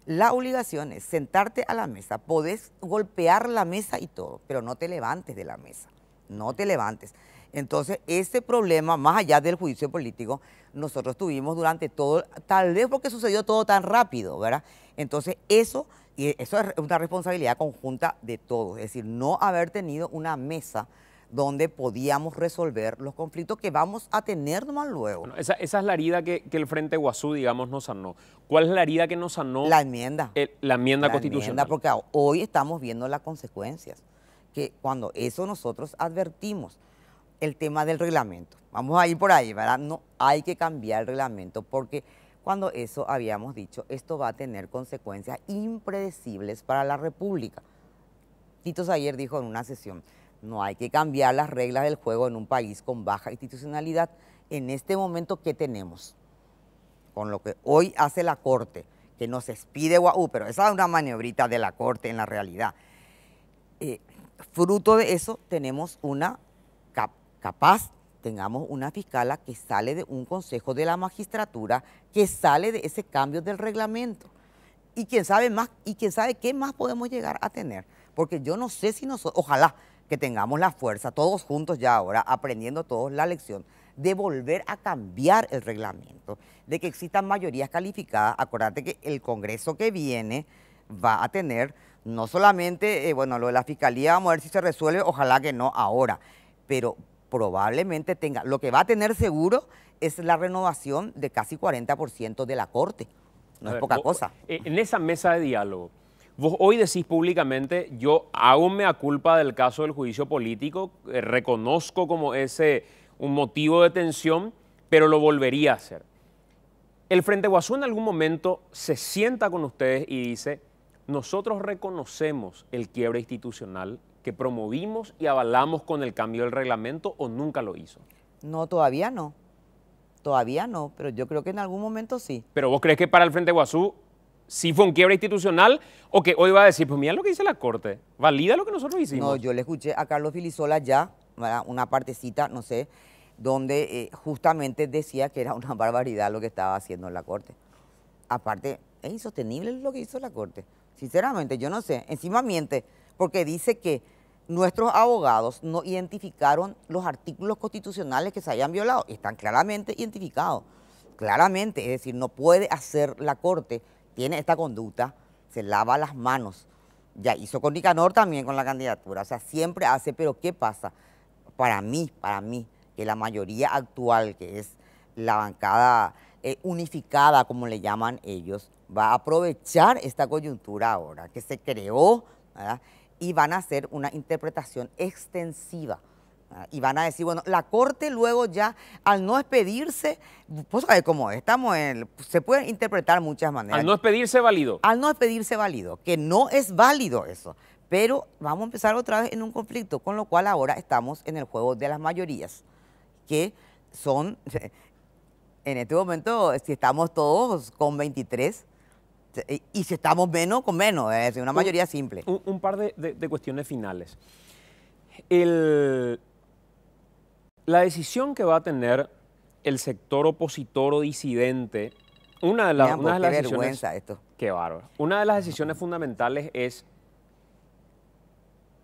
La obligación es sentarte a la mesa, podés golpear la mesa y todo, pero no te levantes de la mesa, no te levantes. Entonces, ese problema, más allá del juicio político, nosotros tuvimos durante todo, tal vez porque sucedió todo tan rápido, ¿verdad? Entonces, eso es una responsabilidad conjunta de todos, es decir, no haber tenido una mesa donde podíamos resolver los conflictos que vamos a tener nomás luego. Bueno, esa es la herida que el Frente Guasú, digamos, nos sanó. ¿Cuál es la herida que nos sanó? La enmienda. La enmienda constitucional. Porque hoy estamos viendo las consecuencias, que cuando eso nosotros advertimos, el tema del reglamento. Vamos a ir por ahí, ¿verdad? No hay que cambiar el reglamento porque cuando eso habíamos dicho, esto va a tener consecuencias impredecibles para la República. Tito Sayer dijo en una sesión, no hay que cambiar las reglas del juego en un país con baja institucionalidad. En este momento, ¿qué tenemos? Con lo que hoy hace la Corte, que nos expide Guaú, pero esa es una maniobrita de la Corte en la realidad. Fruto de eso tenemos tengamos una fiscala que sale de un consejo de la magistratura, que sale de ese cambio del reglamento. Y quién sabe más, y quién sabe qué más podemos llegar a tener. Porque yo no sé si nosotros, ojalá que tengamos la fuerza, todos juntos ya ahora, aprendiendo todos la lección, de volver a cambiar el reglamento, de que existan mayorías calificadas. Acuérdate que el Congreso que viene va a tener no solamente, bueno, lo de la Fiscalía, vamos a ver si se resuelve, ojalá que no ahora, pero probablemente tenga, lo que va a tener seguro es la renovación de casi 40% de la Corte, no es poca cosa. En esa mesa de diálogo, vos hoy decís públicamente, yo hago mea culpa del caso del juicio político, reconozco como ese un motivo de tensión, pero lo volvería a hacer. El Frente Guasú en algún momento se sienta con ustedes y dice, nosotros reconocemos el quiebre institucional que promovimos y avalamos con el cambio del reglamento, ¿o nunca lo hizo? No, todavía no, pero yo creo que en algún momento sí. ¿Pero vos crees que para el Frente Guasú si fue un quiebre institucional o que hoy va a decir, pues mira lo que dice la Corte, valida lo que nosotros hicimos. No, yo le escuché a Carlos Filisola ya, ¿verdad? Una partecita, no sé, donde justamente decía que era una barbaridad lo que estaba haciendo la Corte. Aparte, es insostenible lo que hizo la Corte. Sinceramente, yo no sé. Encima miente, porque dice que nuestros abogados no identificaron los artículos constitucionales que se hayan violado. Están claramente identificados. Claramente, es decir, no puede hacer la Corte, tiene esta conducta, se lava las manos. Ya hizo con Nicanor también con la candidatura. O sea, siempre hace, pero ¿qué pasa? Para mí, que la mayoría actual, que es la bancada unificada, como le llaman ellos, va a aprovechar esta coyuntura ahora que se creó, ¿verdad? Y van a hacer una interpretación extensiva, ¿verdad? Y van a decir, bueno, la Corte luego ya, al no expedirse, pues sabes cómo es, se pueden interpretar muchas maneras. Al no expedirse válido. Al no expedirse válido, que no es válido eso. Pero vamos a empezar otra vez en un conflicto, con lo cual ahora estamos en el juego de las mayorías, que son, en este momento, si estamos todos con 23, y si estamos menos, con menos, es decir, una mayoría simple. Un par de cuestiones finales. La decisión que va a tener el sector opositor o disidente, una de las qué decisiones, vergüenza esto. Qué bárbaro. Una de las decisiones fundamentales es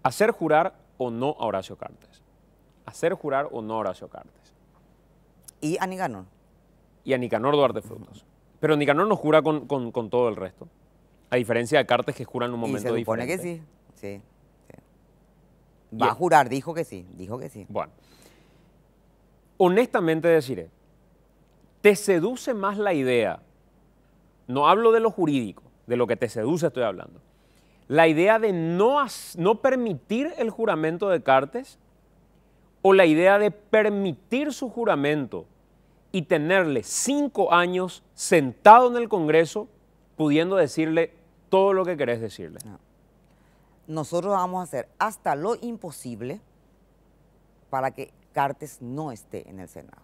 hacer jurar o no a Horacio Cartes. Hacer jurar o no a Horacio Cartes. Y a Nicanor. Y a Nicanor Duarte Frutos. Pero Nicanor no jura con todo el resto. A diferencia de Cartes que jura en un momento diferente. Y se supone que sí. Va a jurar, dijo que sí. Bueno. Honestamente deciré, te seduce más la idea, no hablo de lo jurídico, de lo que te seduce estoy hablando, la idea de no permitir el juramento de Cartes o la idea de permitir su juramento y tenerle 5 años sentado en el Congreso pudiendo decirle todo lo que querés decirle. No. Nosotros vamos a hacer hasta lo imposible para que Cartes no esté en el Senado.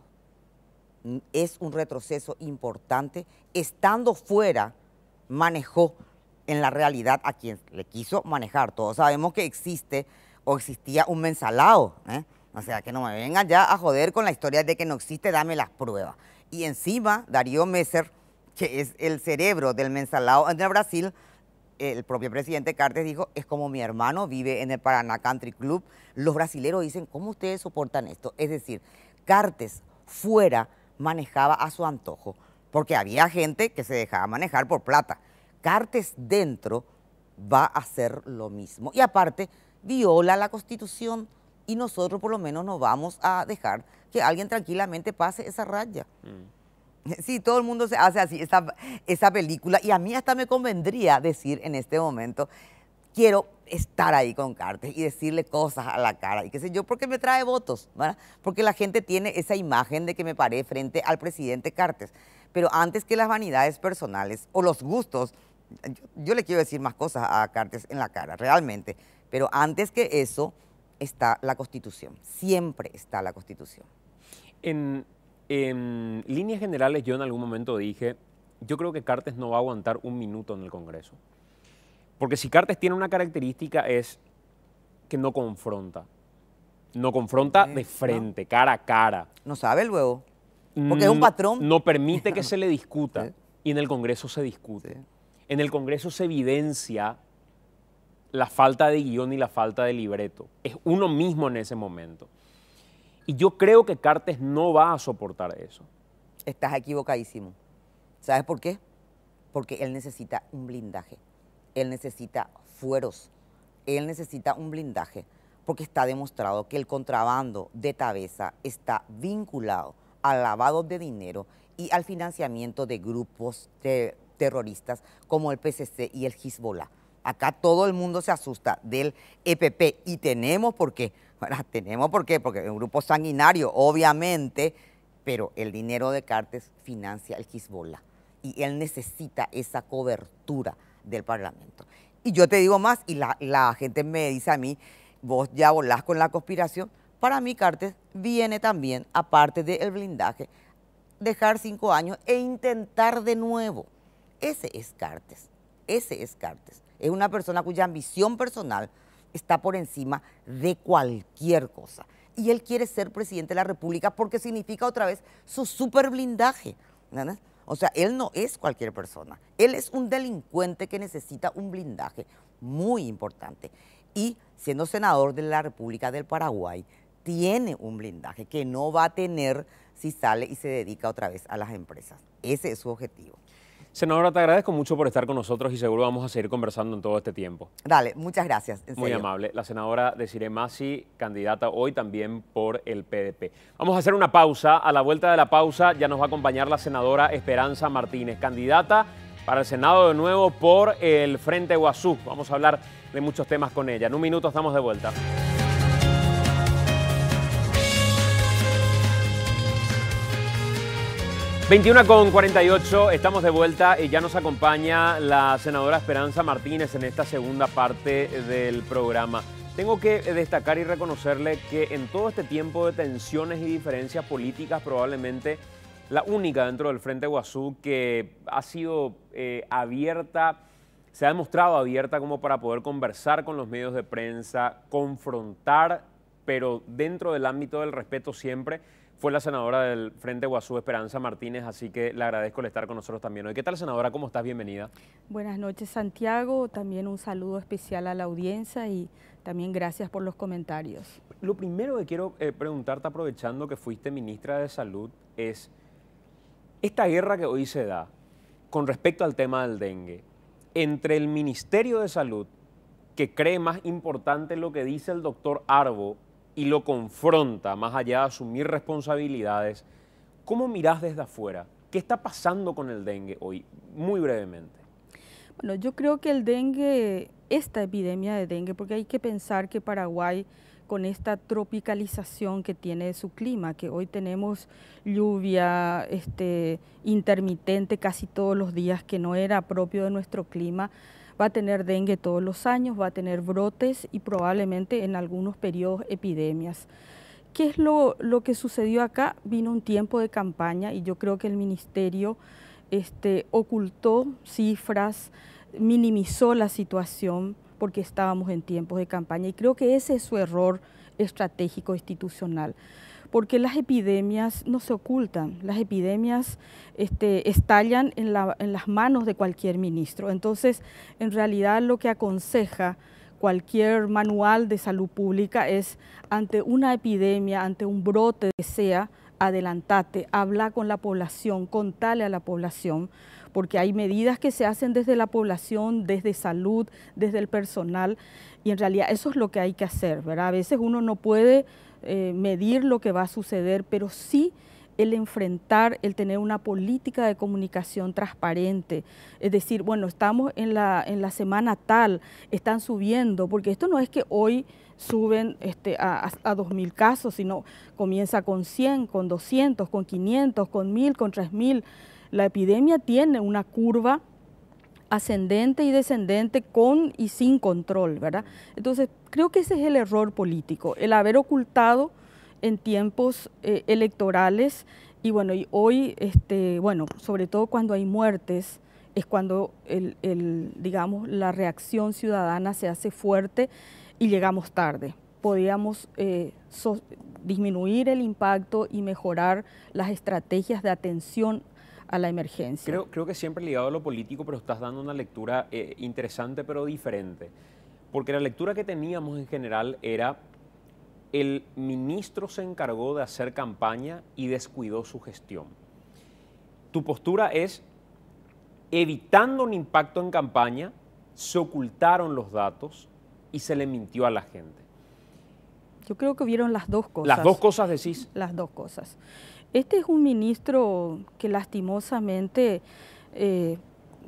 Es un retroceso importante. Estando fuera, manejó en la realidad a quien le quiso manejar. Todos sabemos que existe o existía un mensalado, ¿eh? O sea, que no me vengan ya a joder con la historia de que no existe, dame las pruebas. Y encima, Darío Messer, que es el cerebro del mensalado en el Brasil, el propio presidente Cartes dijo, es como mi hermano, vive en el Paraná Country Club. Los brasileros dicen, ¿cómo ustedes soportan esto? Es decir, Cartes fuera manejaba a su antojo, porque había gente que se dejaba manejar por plata. Cartes dentro va a hacer lo mismo. Y aparte, viola la Constitución y nosotros por lo menos no vamos a dejar que alguien tranquilamente pase esa raya. Sí, todo el mundo se hace así, esa película, y a mí hasta me convendría decir en este momento, quiero estar ahí con Cartes y decirle cosas a la cara, y qué sé yo, porque me trae votos, ¿verdad? Porque la gente tiene esa imagen de que me paré frente al presidente Cartes. Pero antes que las vanidades personales o los gustos, yo le quiero decir más cosas a Cartes en la cara, realmente, pero antes que eso está la Constitución, siempre está la Constitución. En líneas generales, yo en algún momento dije, yo creo que Cartes no va a aguantar un minuto en el Congreso. Porque si Cartes tiene una característica es que no confronta. No confronta de frente, cara a cara. No sabe luego, porque es un patrón. No permite que se le discuta y en el Congreso se discute. Sí. En el Congreso se evidencia la falta de guión y la falta de libreto. Es uno mismo en ese momento. Y yo creo que Cartes no va a soportar eso. Estás equivocadísimo. ¿Sabes por qué? Porque él necesita un blindaje. Él necesita fueros. Él necesita un blindaje porque está demostrado que el contrabando de Tabesa está vinculado al lavado de dinero y al financiamiento de grupos terroristas como el PCC y el Hezbollah. Acá todo el mundo se asusta del EPP y tenemos por qué. Tenemos por qué, porque es un grupo sanguinario, obviamente, pero el dinero de Cartes financia el Hezbollah y él necesita esa cobertura del Parlamento. Y yo te digo más, y la gente me dice a mí, vos ya volás con la conspiración. Para mí Cartes viene también, aparte del blindaje, dejar 5 años e intentar de nuevo. Ese es Cartes. ese es Cartes. Es una persona cuya ambición personal está por encima de cualquier cosa. Y él quiere ser presidente de la República porque significa otra vez su super blindaje, ¿verdad? O sea, él no es cualquier persona. Él es un delincuente que necesita un blindaje muy importante. Y siendo senador de la República del Paraguay, tiene un blindaje que no va a tener si sale y se dedica otra vez a las empresas. Ese es su objetivo. Senadora, te agradezco mucho por estar con nosotros y seguro vamos a seguir conversando en todo este tiempo. Dale, muchas gracias. Muy amable. La senadora Desirée Massi, candidata hoy también por el PDP. Vamos a hacer una pausa. A la vuelta de la pausa ya nos va a acompañar la senadora Esperanza Martínez, candidata para el Senado de nuevo por el Frente Guazú. Vamos a hablar de muchos temas con ella. En un minuto estamos de vuelta. 21:48, estamos de vuelta y ya nos acompaña la senadora Esperanza Martínez en esta segunda parte del programa. Tengo que destacar y reconocerle que en todo este tiempo de tensiones y diferencias políticas, probablemente la única dentro del Frente Guazú que ha sido abierta, se ha demostrado abierta como para poder conversar con los medios de prensa, confrontar, pero dentro del ámbito del respeto siempre, fue la senadora del Frente Guazú, Esperanza Martínez, así que le agradezco el estar con nosotros también hoy. ¿Qué tal, senadora? ¿Cómo estás? Bienvenida. Buenas noches, Santiago. También un saludo especial a la audiencia y también gracias por los comentarios. Lo primero que quiero preguntarte, aprovechando que fuiste ministra de Salud, es esta guerra que hoy se da con respecto al tema del dengue, entre el Ministerio de Salud, que cree más importante lo que dice el doctor Arbo, y lo confronta, más allá de asumir responsabilidades. ¿Cómo mirás desde afuera? ¿Qué está pasando con el dengue hoy? Muy brevemente. Bueno, yo creo que el dengue, esta epidemia de dengue, porque hay que pensar que Paraguay, con esta tropicalización que tiene de su clima, que hoy tenemos lluvia intermitente casi todos los días, que no era propio de nuestro clima, va a tener dengue todos los años, va a tener brotes y probablemente en algunos periodos epidemias. ¿Qué es lo que sucedió acá? Vino un tiempo de campaña y yo creo que el ministerio ocultó cifras, minimizó la situación porque estábamos en tiempos de campaña y creo que ese es su error estratégico institucional. Porque las epidemias no se ocultan, las epidemias estallan en las manos de cualquier ministro. Entonces, en realidad lo que aconseja cualquier manual de salud pública es, ante una epidemia, ante un brote que sea, adelantate, habla con la población, contale a la población, porque hay medidas que se hacen desde la población, desde salud, desde el personal, y en realidad eso es lo que hay que hacer, ¿verdad? A veces uno no puede medir lo que va a suceder, pero sí el enfrentar, el tener una política de comunicación transparente, es decir, bueno, estamos en la semana tal, están subiendo, porque esto no es que hoy suben a 2.000 casos, sino comienza con 100, con 200, con 500, con 1.000, con 3.000. La epidemia tiene una curva ascendente y descendente con y sin control, ¿verdad? Entonces, creo que ese es el error político, el haber ocultado en tiempos electorales y bueno, y hoy, sobre todo cuando hay muertes, es cuando digamos, la reacción ciudadana se hace fuerte y llegamos tarde. Podíamos disminuir el impacto y mejorar las estrategias de atención a la emergencia. Creo que siempre ligado a lo político, pero estás dando una lectura interesante pero diferente, porque la lectura que teníamos en general era el ministro se encargó de hacer campaña y descuidó su gestión. Tu postura es, evitando un impacto en campaña, se ocultaron los datos y se le mintió a la gente. Yo creo que vieron las dos cosas. ¿Las dos cosas decís? Las dos cosas. Este es un ministro que lastimosamente,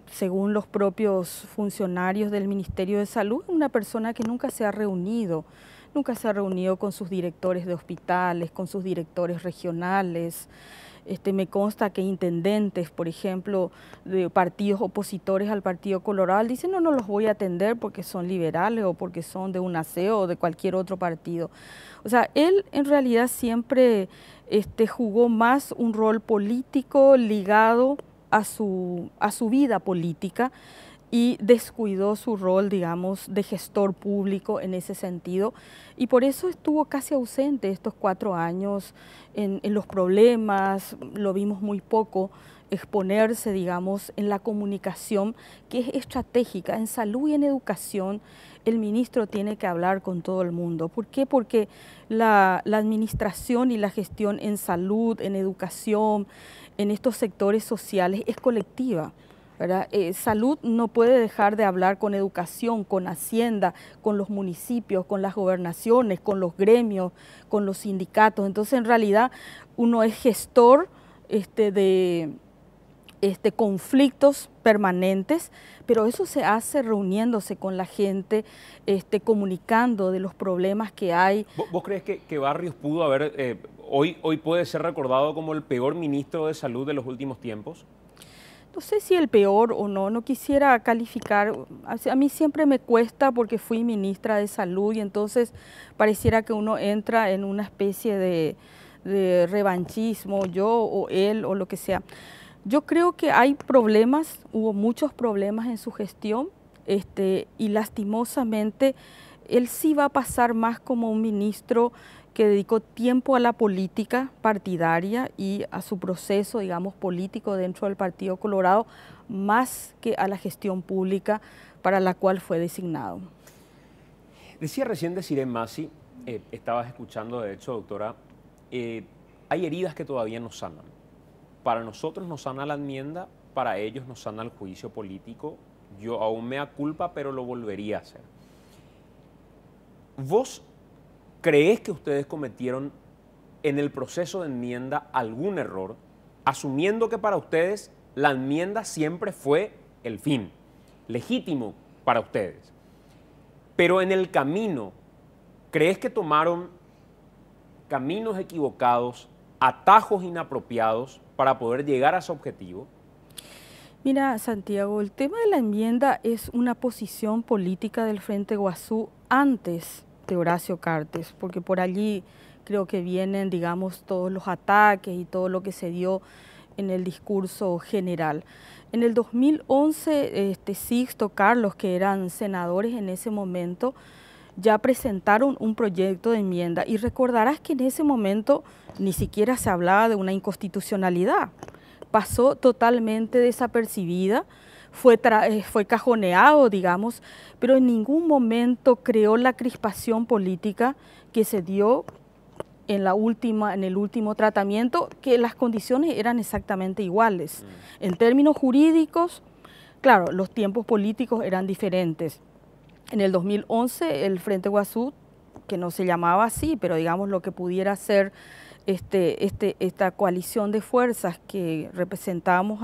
según los propios funcionarios del Ministerio de Salud, es una persona que nunca se ha reunido con sus directores de hospitales, con sus directores regionales. Me consta que intendentes, por ejemplo, de partidos opositores al Partido Colorado, dicen no los voy a atender porque son liberales o porque son de UNACEO o de cualquier otro partido. O sea, él en realidad siempre jugó más un rol político ligado a su vida política y descuidó su rol, digamos, de gestor público en ese sentido, y por eso estuvo casi ausente estos 4 años en los problemas, lo vimos muy poco exponerse, digamos, en la comunicación que es estratégica, en salud y en educación. El ministro tiene que hablar con todo el mundo. ¿Por qué? Porque la administración y la gestión en salud, en educación, en estos sectores sociales es colectiva, ¿verdad? Salud no puede dejar de hablar con educación, con Hacienda, con los municipios, con las gobernaciones, con los gremios, con los sindicatos. Entonces, en realidad, uno es gestor de conflictos permanentes, pero eso se hace reuniéndose con la gente, comunicando de los problemas que hay. ¿Vos crees que Barrios pudo haber, hoy puede ser recordado como el peor ministro de Salud de los últimos tiempos? No sé si el peor o no, no quisiera calificar, a mí siempre me cuesta porque fui ministra de Salud y entonces pareciera que uno entra en una especie de revanchismo, yo o él o lo que sea. Yo creo que hay problemas, hubo muchos problemas en su gestión, y lastimosamente él sí va a pasar más como un ministro que dedicó tiempo a la política partidaria y a su proceso, digamos, político dentro del Partido Colorado, más que a la gestión pública para la cual fue designado. Decía recién Desiree Masi, estabas escuchando de hecho, doctora, hay heridas que todavía no sanan. Para nosotros nos sana la enmienda, para ellos nos sana el juicio político. Yo aún me da culpa, pero lo volvería a hacer. ¿Vos creés que ustedes cometieron en el proceso de enmienda algún error, asumiendo que para ustedes la enmienda siempre fue el fin, legítimo para ustedes? Pero en el camino, ¿crees que tomaron caminos equivocados, atajos inapropiados para poder llegar a su objetivo? Mira, Santiago, el tema de la enmienda es una posición política del Frente Guazú antes de Horacio Cartes, porque por allí creo que vienen, digamos, todos los ataques y todo lo que se dio en el discurso general. En el 2011, Sixto, Carlos, que eran senadores en ese momento, ya presentaron un proyecto de enmienda y recordarás que en ese momento ni siquiera se hablaba de una inconstitucionalidad. Pasó totalmente desapercibida, fue cajoneado, digamos, pero en ningún momento creó la crispación política que se dio en el último tratamiento, que las condiciones eran exactamente iguales. En términos jurídicos, claro, los tiempos políticos eran diferentes. En el 2011 el Frente Guazú, que no se llamaba así, pero digamos lo que pudiera ser esta coalición de fuerzas que representábamos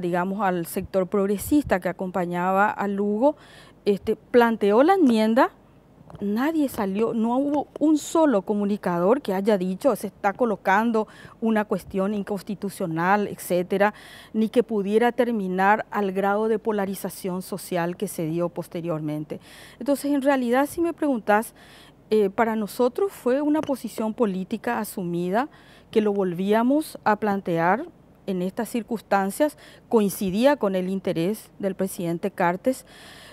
digamos, al sector progresista que acompañaba a Lugo, planteó la enmienda. Nadie salió, no hubo un solo comunicador que haya dicho se está colocando una cuestión inconstitucional, etcétera, ni que pudiera terminar al grado de polarización social que se dio posteriormente. Entonces, en realidad, si me preguntás, para nosotros fue una posición política asumida que lo volvíamos a plantear en estas circunstancias, coincidía con el interés del presidente Cartes,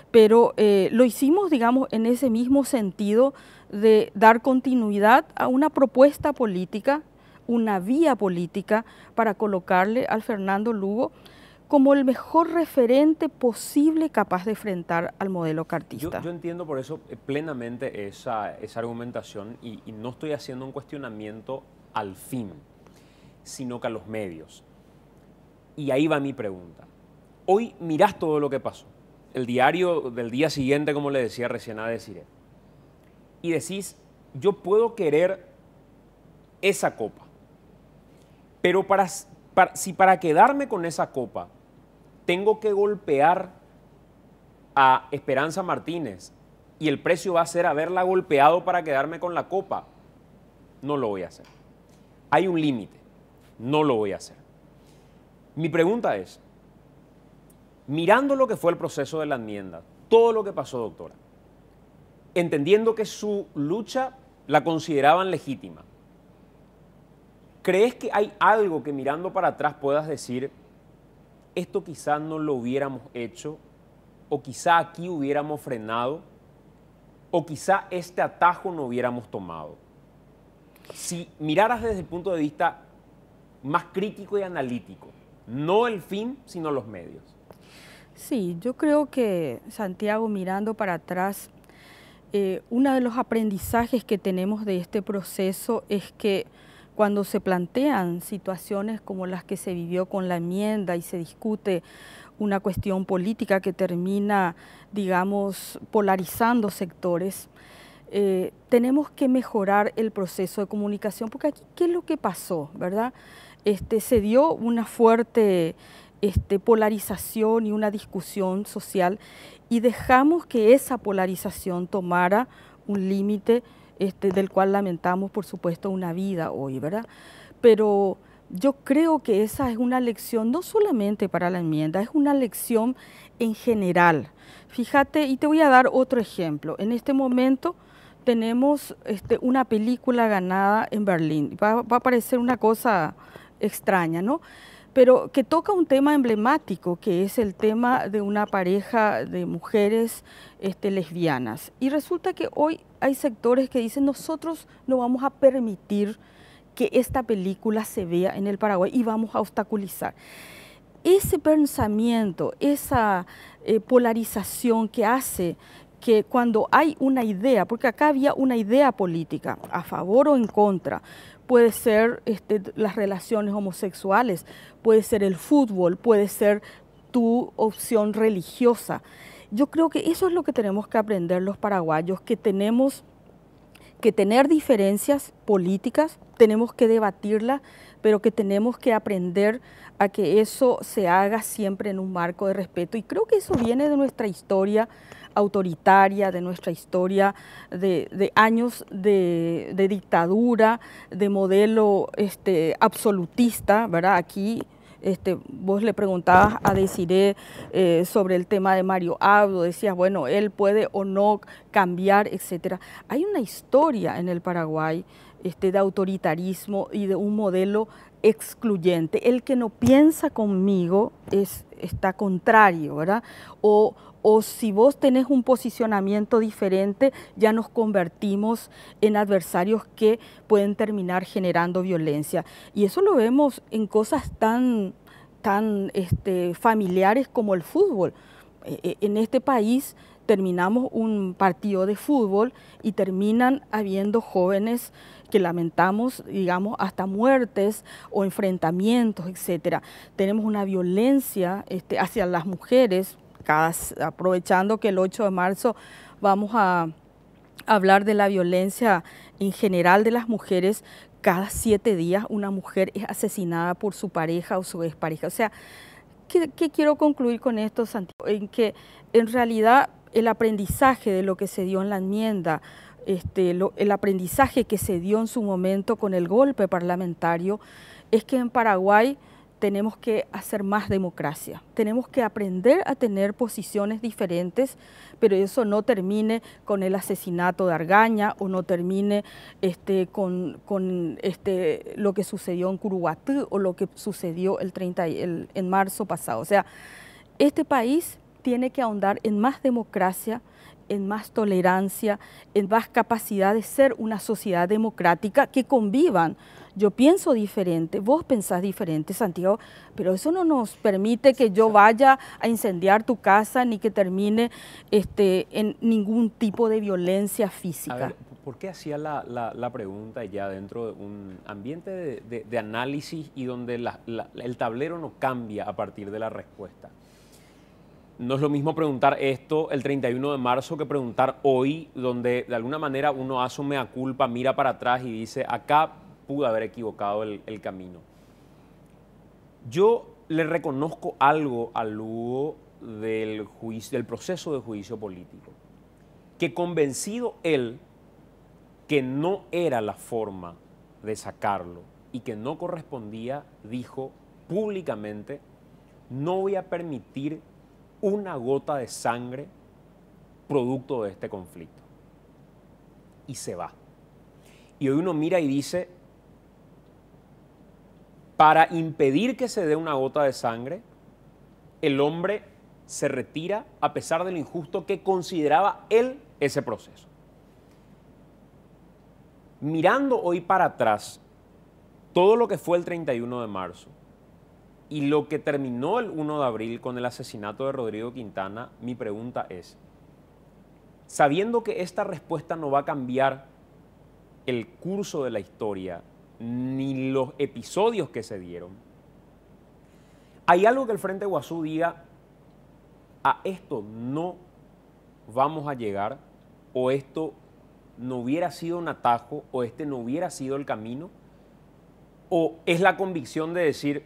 pero lo hicimos, digamos, en ese mismo sentido de dar continuidad a una propuesta política, una vía política para colocarle al Fernando Lugo como el mejor referente posible capaz de enfrentar al modelo cartista. Yo entiendo por eso plenamente esa argumentación y no estoy haciendo un cuestionamiento al fin, sino que a los medios. Y ahí va mi pregunta. Hoy mirás todo lo que pasó. El diario del día siguiente, como le decía recién a Desiree, y decís, yo puedo querer esa copa, pero si para quedarme con esa copa tengo que golpear a Esperanza Martínez y el precio va a ser haberla golpeado para quedarme con la copa, no lo voy a hacer. Hay un límite, no lo voy a hacer. Mi pregunta es, mirando lo que fue el proceso de la enmienda, todo lo que pasó, doctora, entendiendo que su lucha la consideraban legítima, ¿crees que hay algo que mirando para atrás puedas decir, esto quizás no lo hubiéramos hecho o quizá aquí hubiéramos frenado, o quizá este atajo no hubiéramos tomado. Si miraras desde el punto de vista más crítico y analítico, no el fin, sino los medios. Sí, yo creo que, Santiago, mirando para atrás, uno de los aprendizajes que tenemos de este proceso es que cuando se plantean situaciones como las que se vivió con la enmienda y se discute una cuestión política que termina, digamos, polarizando sectores, tenemos que mejorar el proceso de comunicación, porque aquí, ¿qué es lo que pasó, verdad? Se dio una fuerte polarización y una discusión social y dejamos que esa polarización tomara un límite del cual lamentamos, por supuesto, una vida hoy, ¿verdad? Pero yo creo que esa es una lección no solamente para la enmienda, es una lección en general. Fíjate, y te voy a dar otro ejemplo. En este momento tenemos una película ganada en Berlín. Va a parecer una cosa extraña, ¿no? Pero que toca un tema emblemático, que es el tema de una pareja de mujeres lesbianas. Y resulta que hoy hay sectores que dicen, nosotros no vamos a permitir que esta película se vea en el Paraguay y vamos a obstaculizar. Ese pensamiento, esa polarización que hace que cuando hay una idea, porque acá había una idea política, a favor o en contra, puede ser las relaciones homosexuales, puede ser el fútbol, puede ser tu opción religiosa. Yo creo que eso es lo que tenemos que aprender los paraguayos, que tenemos que tener diferencias políticas, tenemos que debatirlas, pero que tenemos que aprender a que eso se haga siempre en un marco de respeto. Y creo que eso viene de nuestra historia autoritaria, de nuestra historia de años de dictadura, de modelo absolutista, ¿verdad? Aquí vos le preguntabas a Desiree sobre el tema de Mario Abdo, decías, bueno, él puede o no cambiar, etcétera. Hay una historia en el Paraguay de autoritarismo y de un modelo excluyente. El que no piensa conmigo está contrario, ¿verdad? O si vos tenés un posicionamiento diferente, ya nos convertimos en adversarios que pueden terminar generando violencia. Y eso lo vemos en cosas tan familiares como el fútbol. En este país terminamos un partido de fútbol y terminan habiendo jóvenes que lamentamos, digamos, hasta muertes o enfrentamientos, etcétera. Tenemos una violencia hacia las mujeres, aprovechando que el 8 de marzo vamos a hablar de la violencia en general de las mujeres. Cada 7 días una mujer es asesinada por su pareja o su expareja. O sea, ¿qué quiero concluir con esto, Santiago? En que en realidad el aprendizaje de lo que se dio en la enmienda, el aprendizaje que se dio en su momento con el golpe parlamentario, es que en Paraguay tenemos que hacer más democracia, tenemos que aprender a tener posiciones diferentes, pero eso no termine con el asesinato de Argaña o no termine con lo que sucedió en Curuguatú o lo que sucedió en marzo pasado. O sea, este país tiene que ahondar en más democracia, en más tolerancia, en más capacidad de ser una sociedad democrática que convivan. Yo pienso diferente, vos pensás diferente, Santiago, pero eso no nos permite que yo vaya a incendiar tu casa ni que termine en ningún tipo de violencia física. A ver, ¿por qué hacía la pregunta ya dentro de un ambiente de análisis y donde el tablero no cambia a partir de la respuesta? No es lo mismo preguntar esto el 31 de marzo que preguntar hoy, donde de alguna manera uno hace un mea culpa, mira para atrás y dice, acá pude haber equivocado el camino. Yo le reconozco algo a Lugo del proceso de juicio político, que convencido él que no era la forma de sacarlo y que no correspondía, dijo públicamente, no voy a permitir una gota de sangre producto de este conflicto. Y se va. Y hoy uno mira y dice, para impedir que se dé una gota de sangre, el hombre se retira a pesar de lo injusto que consideraba él ese proceso. Mirando hoy para atrás todo lo que fue el 31 de marzo y lo que terminó el 1 de abril con el asesinato de Rodrigo Quintana, mi pregunta es, sabiendo que esta respuesta no va a cambiar el curso de la historia ni los episodios que se dieron, ¿hay algo que el Frente Guasú diga, a esto no vamos a llegar, o esto no hubiera sido un atajo, o este no hubiera sido el camino? ¿O es la convicción de decir,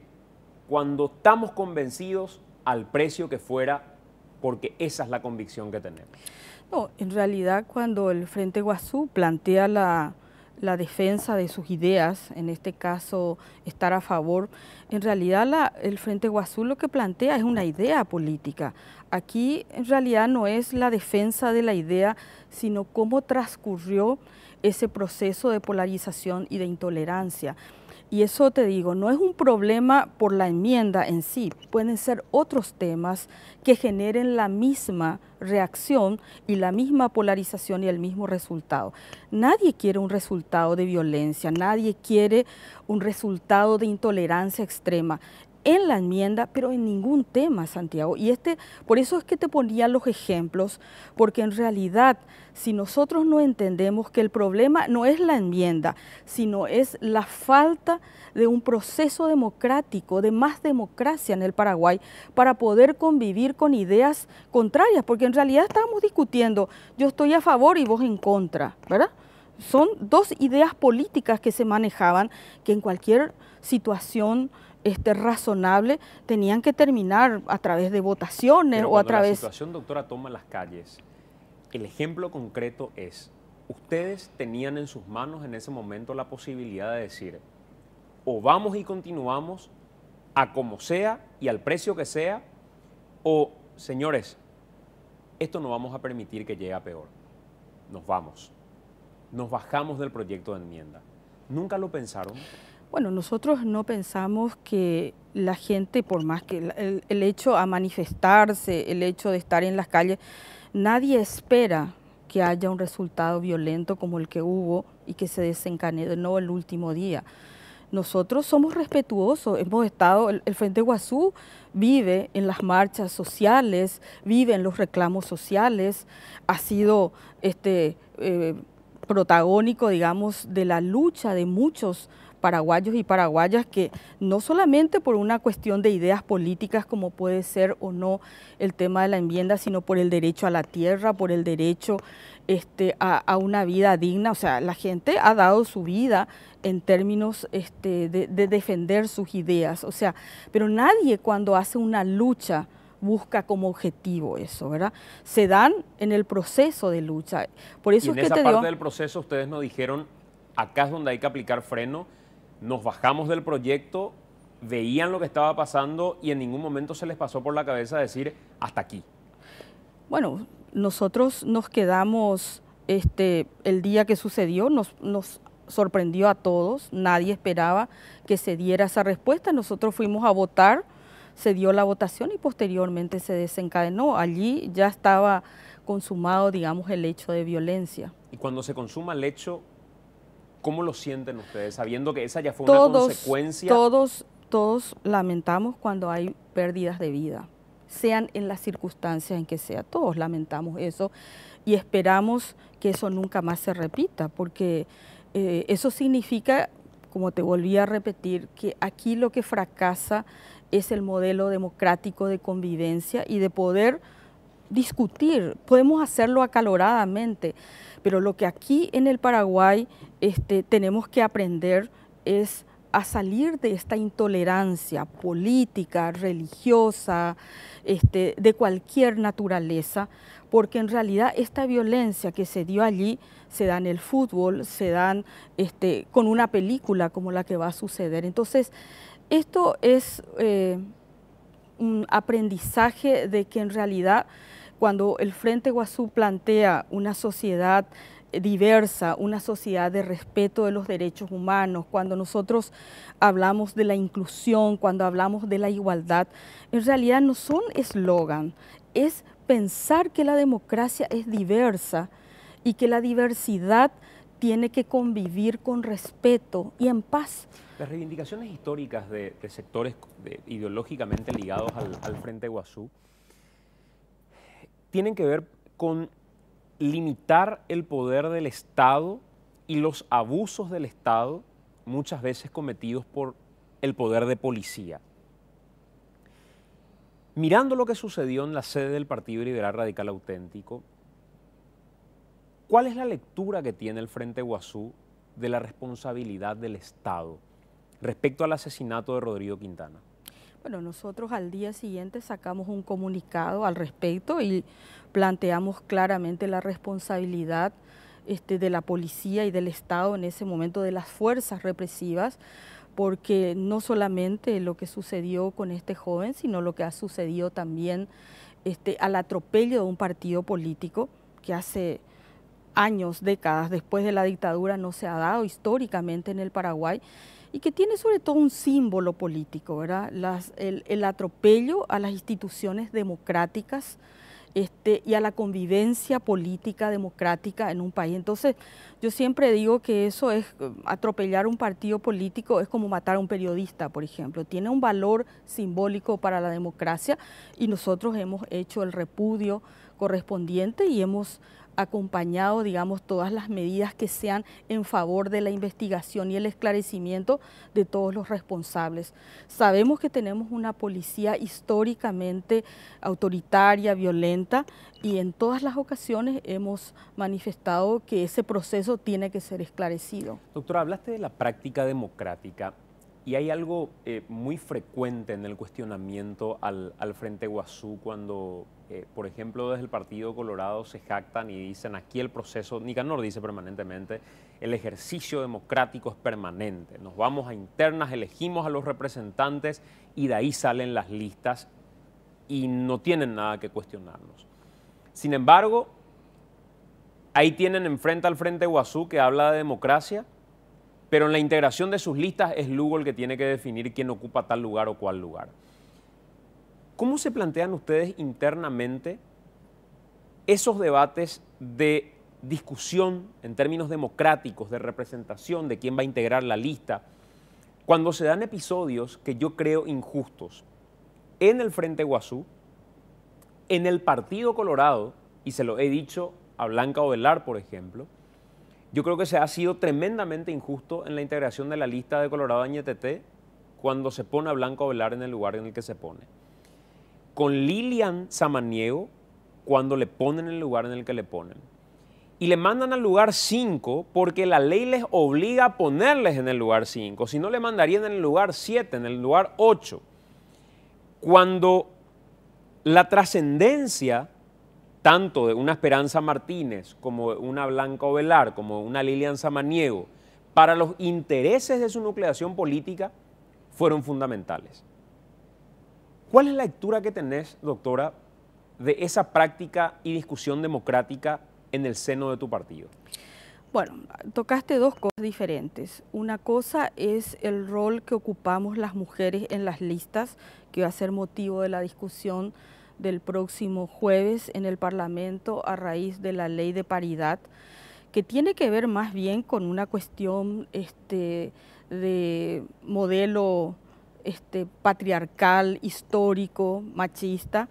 cuando estamos convencidos, al precio que fuera, porque esa es la convicción que tenemos? No, en realidad cuando el Frente Guasú plantea la defensa de sus ideas, en este caso estar a favor, en realidad el Frente Guasú lo que plantea es una idea política. Aquí en realidad no es la defensa de la idea, sino cómo transcurrió ese proceso de polarización y de intolerancia. Y eso te digo, no es un problema por la enmienda en sí, pueden ser otros temas que generen la misma reacción y la misma polarización y el mismo resultado. Nadie quiere un resultado de violencia, nadie quiere un resultado de intolerancia extrema en la enmienda, pero en ningún tema, Santiago. Y por eso es que te ponía los ejemplos, porque en realidad, si nosotros no entendemos que el problema no es la enmienda, sino es la falta de un proceso democrático, de más democracia en el Paraguay, para poder convivir con ideas contrarias, porque en realidad estábamos discutiendo, yo estoy a favor y vos en contra, ¿verdad? Son dos ideas políticas que se manejaban, que en cualquier situación razonable tenían que terminar a través de votaciones. Pero o a través... la situación, doctora, toma las calles, el ejemplo concreto es, ustedes tenían en sus manos en ese momento la posibilidad de decir, o vamos y continuamos a como sea y al precio que sea, o señores, esto no vamos a permitir que llegue a peor, nos vamos, nos bajamos del proyecto de enmienda. ¿Nunca lo pensaron? Bueno, nosotros no pensamos que la gente, por más que el hecho a manifestarse, el hecho de estar en las calles, nadie espera que haya un resultado violento como el que hubo y que se desencadenó el último día. Nosotros somos respetuosos, hemos estado, el Frente Guasú vive en las marchas sociales, vive en los reclamos sociales, ha sido protagónico, digamos, de la lucha de muchos paraguayos y paraguayas que no solamente por una cuestión de ideas políticas como puede ser o no el tema de la enmienda, sino por el derecho a la tierra, por el derecho a una vida digna. O sea, la gente ha dado su vida en términos de defender sus ideas. O sea, pero nadie cuando hace una lucha busca como objetivo eso, ¿verdad? Se dan en el proceso de lucha. Por eso y en es que esa parte del proceso ustedes nos dijeron, acá es donde hay que aplicar freno, nos bajamos del proyecto, veían lo que estaba pasando y en ningún momento se les pasó por la cabeza decir hasta aquí. Bueno, nosotros nos quedamos, el día que sucedió, nos sorprendió a todos, nadie esperaba que se diera esa respuesta, nosotros fuimos a votar, se dio la votación y posteriormente se desencadenó. Allí ya estaba consumado, digamos, el hecho de violencia. Y cuando se consuma el hecho, ¿cómo lo sienten ustedes, sabiendo que esa ya fue una consecuencia? Todos lamentamos cuando hay pérdidas de vida, sean en las circunstancias en que sea. Todos lamentamos eso y esperamos que eso nunca más se repita, porque eso significa, como te volví a repetir, que aquí lo que fracasa es el modelo democrático de convivencia y de poder discutir. Podemos hacerlo acaloradamente, pero lo que aquí en el Paraguay tenemos que aprender es a salir de esta intolerancia política, religiosa, de cualquier naturaleza, porque en realidad esta violencia que se dio allí se da en el fútbol, se dan con una película como la que va a suceder. Entonces, esto es un aprendizaje de que en realidad cuando el Frente Guasú plantea una sociedad diversa, una sociedad de respeto de los derechos humanos, cuando nosotros hablamos de la inclusión, cuando hablamos de la igualdad, en realidad no son eslogan, es pensar que la democracia es diversa y que la diversidad tiene que convivir con respeto y en paz. Las reivindicaciones históricas de sectores ideológicamente ligados al Frente Guasú tienen que ver con limitar el poder del Estado y los abusos del Estado, muchas veces cometidos por el poder de policía. Mirando lo que sucedió en la sede del Partido Liberal Radical Auténtico, ¿cuál es la lectura que tiene el Frente Guasú de la responsabilidad del Estado respecto al asesinato de Rodrigo Quintana? Bueno, nosotros al día siguiente sacamos un comunicado al respecto y planteamos claramente la responsabilidad de la policía y del Estado en ese momento, de las fuerzas represivas, porque no solamente lo que sucedió con este joven, sino lo que ha sucedido también al atropello de un partido político que hace años, décadas después de la dictadura no se ha dado históricamente en el Paraguay, y que tiene sobre todo un símbolo político, ¿verdad? El atropello a las instituciones democráticas y a la convivencia política democrática en un país. Entonces, yo siempre digo que eso es, atropellar un partido político es como matar a un periodista, por ejemplo. Tiene un valor simbólico para la democracia y nosotros hemos hecho el repudio correspondiente y hemos acompañado, digamos, todas las medidas que sean en favor de la investigación y el esclarecimiento de todos los responsables. Sabemos que tenemos una policía históricamente autoritaria, violenta, y en todas las ocasiones hemos manifestado que ese proceso tiene que ser esclarecido. Doctora, hablaste de la práctica democrática y hay algo muy frecuente en el cuestionamiento al Frente Guasú cuando, por ejemplo, desde el Partido Colorado se jactan y dicen aquí el proceso, Nicanor dice permanentemente, el ejercicio democrático es permanente, nos vamos a internas, elegimos a los representantes y de ahí salen las listas y no tienen nada que cuestionarnos. Sin embargo, ahí tienen enfrente al Frente Guasú que habla de democracia, pero en la integración de sus listas es Lugo el que tiene que definir quién ocupa tal lugar o cual lugar. ¿Cómo se plantean ustedes internamente esos debates de discusión en términos democráticos, de representación, de quién va a integrar la lista, cuando se dan episodios que yo creo injustos en el Frente Guasú, en el Partido Colorado, y se lo he dicho a Blanca Ovelar, por ejemplo, yo creo que se ha sido tremendamente injusto en la integración de la lista de Colorado Añetete cuando se pone a Blanca Ovelar en el lugar en el que se pone. Con Lilian Samaniego cuando le ponen en el lugar en el que le ponen. Y le mandan al lugar 5 porque la ley les obliga a ponerles en el lugar 5. Si no, le mandarían en el lugar 7, en el lugar 8. Cuando la trascendencia tanto de una Esperanza Martínez como una Blanca Ovelar, como una Lilian Samaniego, para los intereses de su nucleación política, fueron fundamentales. ¿Cuál es la lectura que tenés, doctora, de esa práctica y discusión democrática en el seno de tu partido? Bueno, tocaste dos cosas diferentes. Una cosa es el rol que ocupamos las mujeres en las listas, que va a ser motivo de la discusión del próximo jueves en el Parlamento a raíz de la ley de paridad, que tiene que ver más bien con una cuestión de modelo patriarcal, histórico, machista,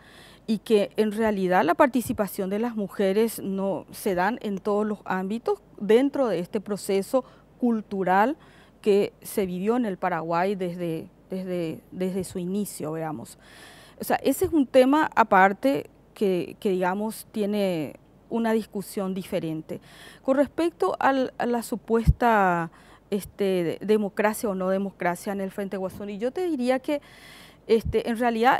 y que en realidad la participación de las mujeres no se dan en todos los ámbitos dentro de este proceso cultural que se vivió en el Paraguay desde su inicio, veamos. O sea, ese es un tema aparte que digamos, tiene una discusión diferente. Con respecto a la supuesta democracia o no democracia en el Frente Guasú, y yo te diría que en realidad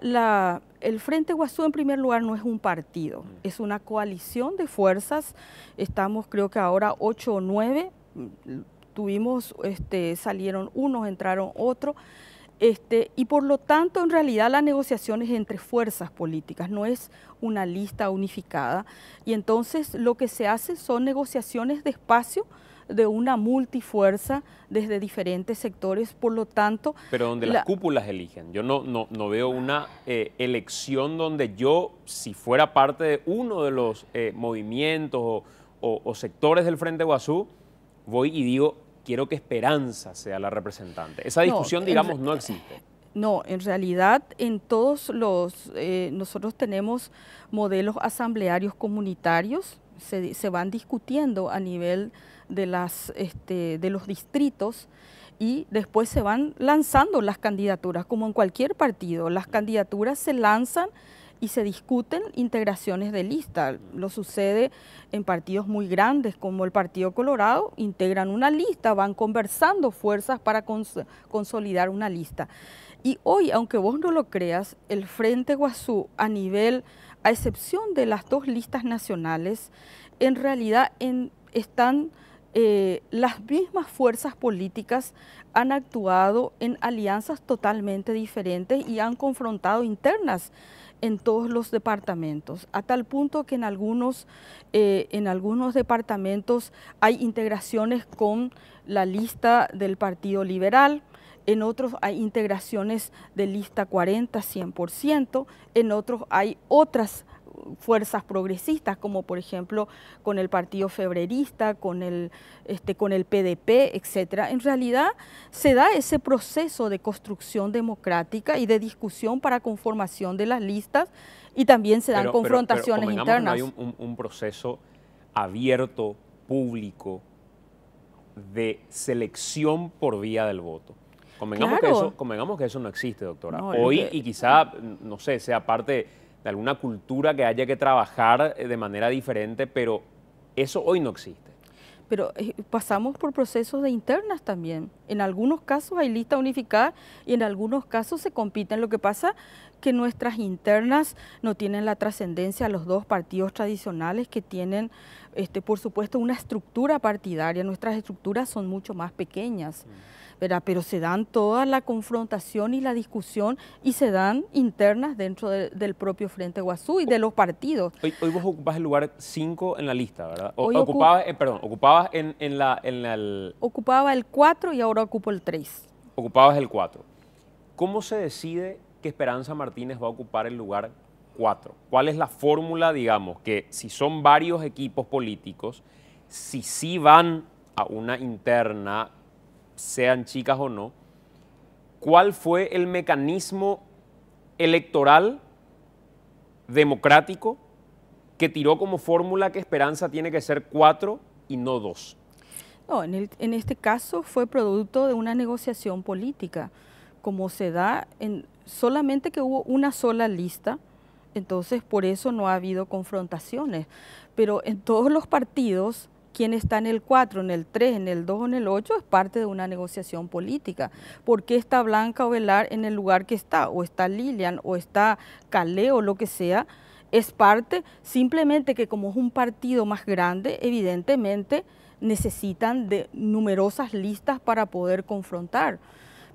el Frente Guasú en primer lugar no es un partido, es una coalición de fuerzas. Estamos creo que ahora 8 o 9, tuvimos, salieron unos, entraron otros, Y por lo tanto, en realidad, la negociación es entre fuerzas políticas, no es una lista unificada. Y entonces lo que se hace son negociaciones de espacio de una multifuerza desde diferentes sectores, por lo tanto... Pero donde las cúpulas eligen. Yo no veo una elección donde yo, si fuera parte de uno de los movimientos o sectores del Frente Guazú, voy y digo, quiero que Esperanza sea la representante. Esa discusión, digamos, no existe. No, en realidad en todos los... nosotros tenemos modelos asamblearios comunitarios, se van discutiendo a nivel de los distritos y después se van lanzando las candidaturas, como en cualquier partido. Las candidaturas se lanzan y se discuten integraciones de lista. Lo sucede en partidos muy grandes como el Partido Colorado, integran una lista, van conversando fuerzas para consolidar una lista. Y hoy, aunque vos no lo creas, el Frente Guazú a excepción de las dos listas nacionales, en realidad están las mismas fuerzas políticas han actuado en alianzas totalmente diferentes y han confrontado internas en todos los departamentos, a tal punto que en algunos departamentos hay integraciones con la lista del Partido Liberal, en otros hay integraciones de lista 40, 100%, en otros hay otras fuerzas progresistas, como por ejemplo con el Partido Febrerista, con el PDP, etcétera. En realidad se da ese proceso de construcción democrática y de discusión para conformación de las listas y también se dan confrontaciones internas. Que no hay un proceso abierto, público, de selección por vía del voto. Convengamos que eso no existe, doctora. No, hoy, y quizá, no sé, sea parte de alguna cultura que haya que trabajar de manera diferente, pero eso hoy no existe. Pero pasamos por procesos de internas también. En algunos casos hay lista unificada y en algunos casos se compiten. Lo que pasa que nuestras internas no tienen la trascendencia a los dos partidos tradicionales que tienen, por supuesto, una estructura partidaria. Nuestras estructuras son mucho más pequeñas. Pero se dan toda la confrontación y la discusión y se dan internas dentro del propio Frente Guazú y de los partidos. Hoy vos ocupás el lugar 5 en la lista, ¿verdad? Ocupabas Ocupaba el 4 y ahora ocupo el 3. Ocupabas el 4. ¿Cómo se decide que Esperanza Martínez va a ocupar el lugar 4? ¿Cuál es la fórmula, digamos, que si son varios equipos políticos, si sí van a una interna, sean chicas o no, cuál fue el mecanismo electoral democrático que tiró como fórmula que Esperanza tiene que ser 4 y no 2? No, en este caso fue producto de una negociación política, como se da solamente que hubo una sola lista, entonces por eso no ha habido confrontaciones, pero en todos los partidos quien está en el 4, en el 3, en el 2 o en el 8 es parte de una negociación política. ¿Por qué está Blanca Ovelar en el lugar que está? O está Lilian, o está Calé, o lo que sea. Es parte, simplemente que como es un partido más grande, evidentemente necesitan de numerosas listas para poder confrontar.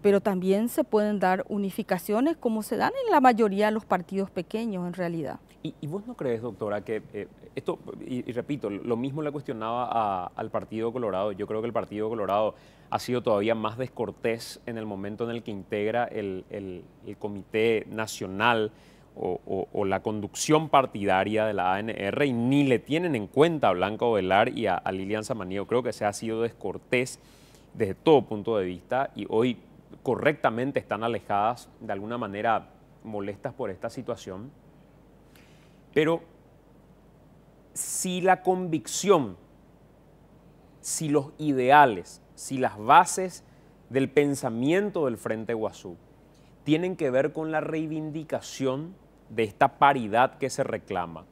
Pero también se pueden dar unificaciones como se dan en la mayoría de los partidos pequeños en realidad. ¿Y vos no crees, doctora, que esto, y repito, lo mismo le cuestionaba al Partido Colorado? Yo creo que el Partido Colorado ha sido todavía más descortés en el momento en el que integra el Comité Nacional o la conducción partidaria de la ANR y ni le tienen en cuenta a Blanca Ovelar y a Lilian Samaniego. Creo que se ha sido descortés desde todo punto de vista y hoy correctamente están alejadas, de alguna manera molestas por esta situación. Pero si la convicción, si los ideales, si las bases del pensamiento del Frente Guazú tienen que ver con la reivindicación de esta paridad que se reclama,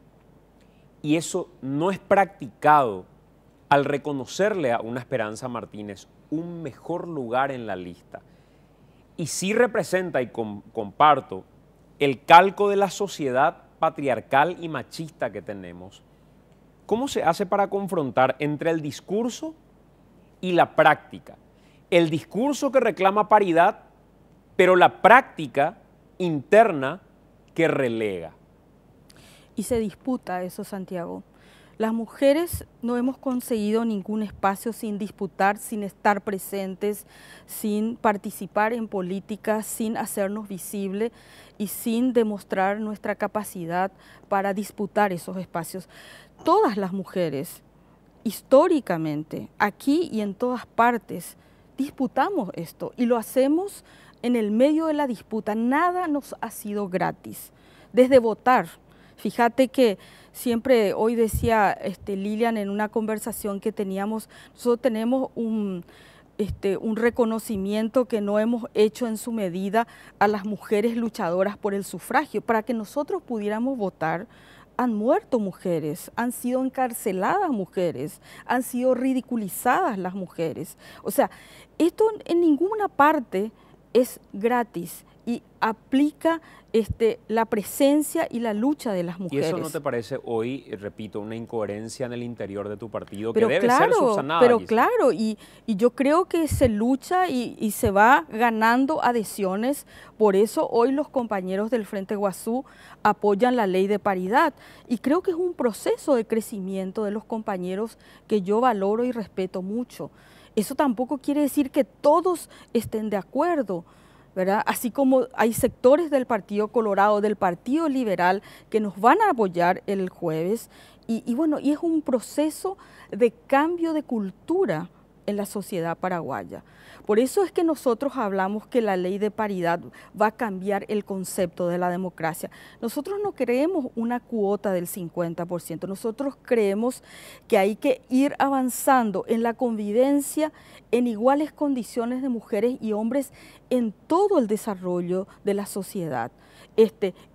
y eso no es practicado al reconocerle a una Esperanza Martínez un mejor lugar en la lista, y sí representa, y comparto, el calco de la sociedad patriarcal y machista que tenemos, ¿cómo se hace para confrontar entre el discurso y la práctica? El discurso que reclama paridad pero la práctica interna que relega. Y se disputa eso, Santiago. Las mujeres no hemos conseguido ningún espacio sin disputar, sin estar presentes, sin participar en política, sin hacernos visibles y sin demostrar nuestra capacidad para disputar esos espacios. Todas las mujeres, históricamente, aquí y en todas partes, disputamos esto y lo hacemos en el medio de la disputa. Nada nos ha sido gratis, desde votar. Fíjate que siempre, hoy decía Lilian en una conversación que teníamos, nosotros tenemos un reconocimiento que no hemos hecho en su medida a las mujeres luchadoras por el sufragio. Para que nosotros pudiéramos votar, han muerto mujeres, han sido encarceladas mujeres, han sido ridiculizadas las mujeres. O sea, esto en ninguna parte es gratis y aplica la presencia y la lucha de las mujeres. ¿Y eso no te parece hoy, repito, una incoherencia en el interior de tu partido pero que debe claro, ser subsanada? Pero quizá? claro, y yo creo que se lucha y se va ganando adhesiones. Por eso hoy los compañeros del Frente Guazú apoyan la ley de paridad. Y creo que es un proceso de crecimiento de los compañeros que yo valoro y respeto mucho. Eso tampoco quiere decir que todos estén de acuerdo, ¿verdad? Así como hay sectores del Partido Colorado, del Partido Liberal, que nos van a apoyar el jueves. Y bueno, y es un proceso de cambio de cultura en la sociedad paraguaya. Por eso es que nosotros hablamos que la ley de paridad va a cambiar el concepto de la democracia. Nosotros no creemos una cuota del 50%, nosotros creemos que hay que ir avanzando en la convivencia en iguales condiciones de mujeres y hombres en todo el desarrollo de la sociedad.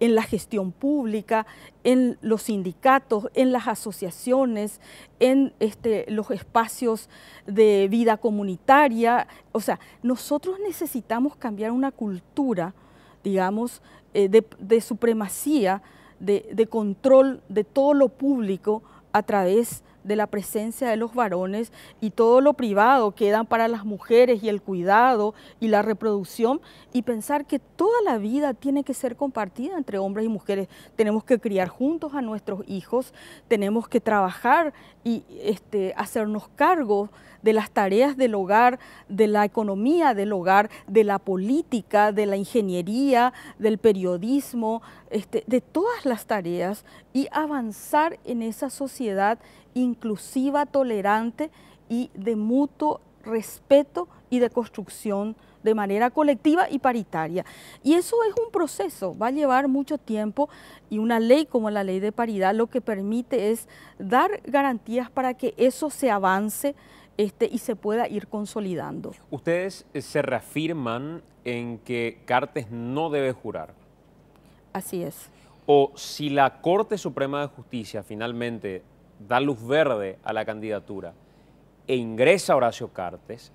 En la gestión pública, en los sindicatos, en las asociaciones, en los espacios de vida comunitaria. O sea, nosotros necesitamos cambiar una cultura, digamos, de supremacía, de control de todo lo público a través de la presencia de los varones, y todo lo privado queda para las mujeres y el cuidado y la reproducción, y pensar que toda la vida tiene que ser compartida entre hombres y mujeres. Tenemos que criar juntos a nuestros hijos, tenemos que trabajar y hacernos cargo de las tareas del hogar, de la economía del hogar, de la política, de la ingeniería, del periodismo, de todas las tareas, y avanzar en esa sociedad inclusiva, tolerante y de mutuo respeto y de construcción de manera colectiva y paritaria. Y eso es un proceso, va a llevar mucho tiempo, y una ley como la ley de paridad lo que permite es dar garantías para que eso se avance y se pueda ir consolidando. Ustedes se reafirman en que Cartes no debe jurar. Así es. O si la Corte Suprema de Justicia finalmente da luz verde a la candidatura e ingresa Horacio Cartes,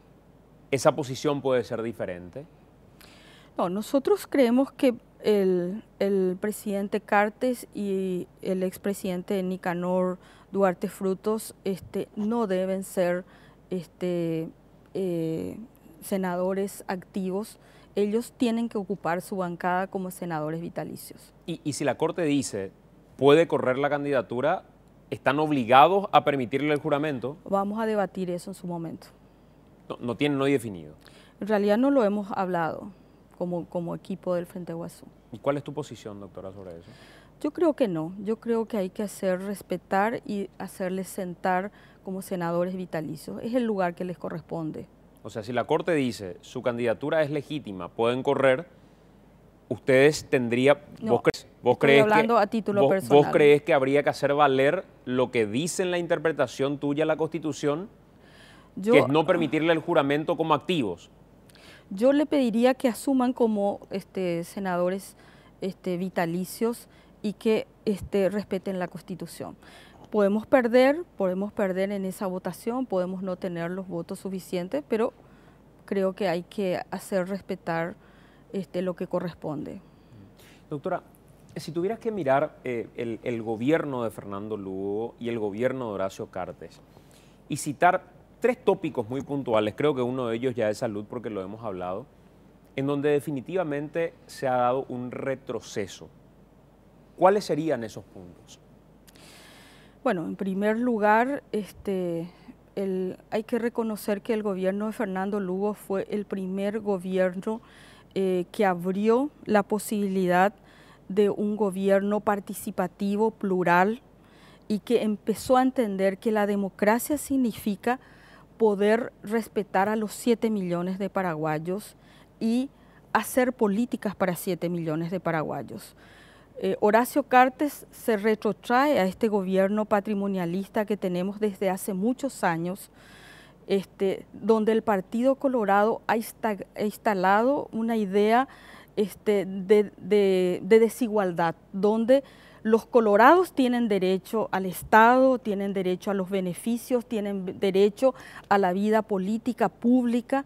¿esa posición puede ser diferente? No, nosotros creemos que el presidente Cartes y el expresidente Nicanor Duarte Frutos no deben ser senadores activos. Ellos tienen que ocupar su bancada como senadores vitalicios. Y si la Corte dice, puede correr la candidatura, ¿están obligados a permitirle el juramento? Vamos a debatir eso en su momento. No tienen hoy definido. En realidad no lo hemos hablado como equipo del Frente Guazú. ¿Y cuál es tu posición, doctora, sobre eso? Yo creo que no. Yo creo que hay que hacer respetar y hacerles sentar como senadores vitalicios. Es el lugar que les corresponde. O sea, si la Corte dice, su candidatura es legítima, pueden correr, ustedes tendrían... No, ¿Vos crees hablando a título personal. ¿Vos crees que habría que hacer valer lo que dice en la interpretación tuya la Constitución, que es no permitirle el juramento como activos? Yo le pediría que asuman como senadores vitalicios y que respeten la Constitución. Podemos perder en esa votación, podemos no tener los votos suficientes, pero creo que hay que hacer respetar lo que corresponde. Doctora, si tuvieras que mirar el gobierno de Fernando Lugo y el gobierno de Horacio Cartes y citar tres tópicos muy puntuales, creo que uno de ellos ya es salud porque lo hemos hablado, en donde definitivamente se ha dado un retroceso. ¿Cuáles serían esos puntos? Bueno, en primer lugar, hay que reconocer que el gobierno de Fernando Lugo fue el primer gobierno que abrió la posibilidad de un gobierno participativo, plural, y que empezó a entender que la democracia significa poder respetar a los 7 millones de paraguayos y hacer políticas para 7 millones de paraguayos. Horacio Cartes se retrotrae a este gobierno patrimonialista que tenemos desde hace muchos años, donde el Partido Colorado ha instalado una idea de desigualdad, donde los colorados tienen derecho al Estado, tienen derecho a los beneficios, tienen derecho a la vida política pública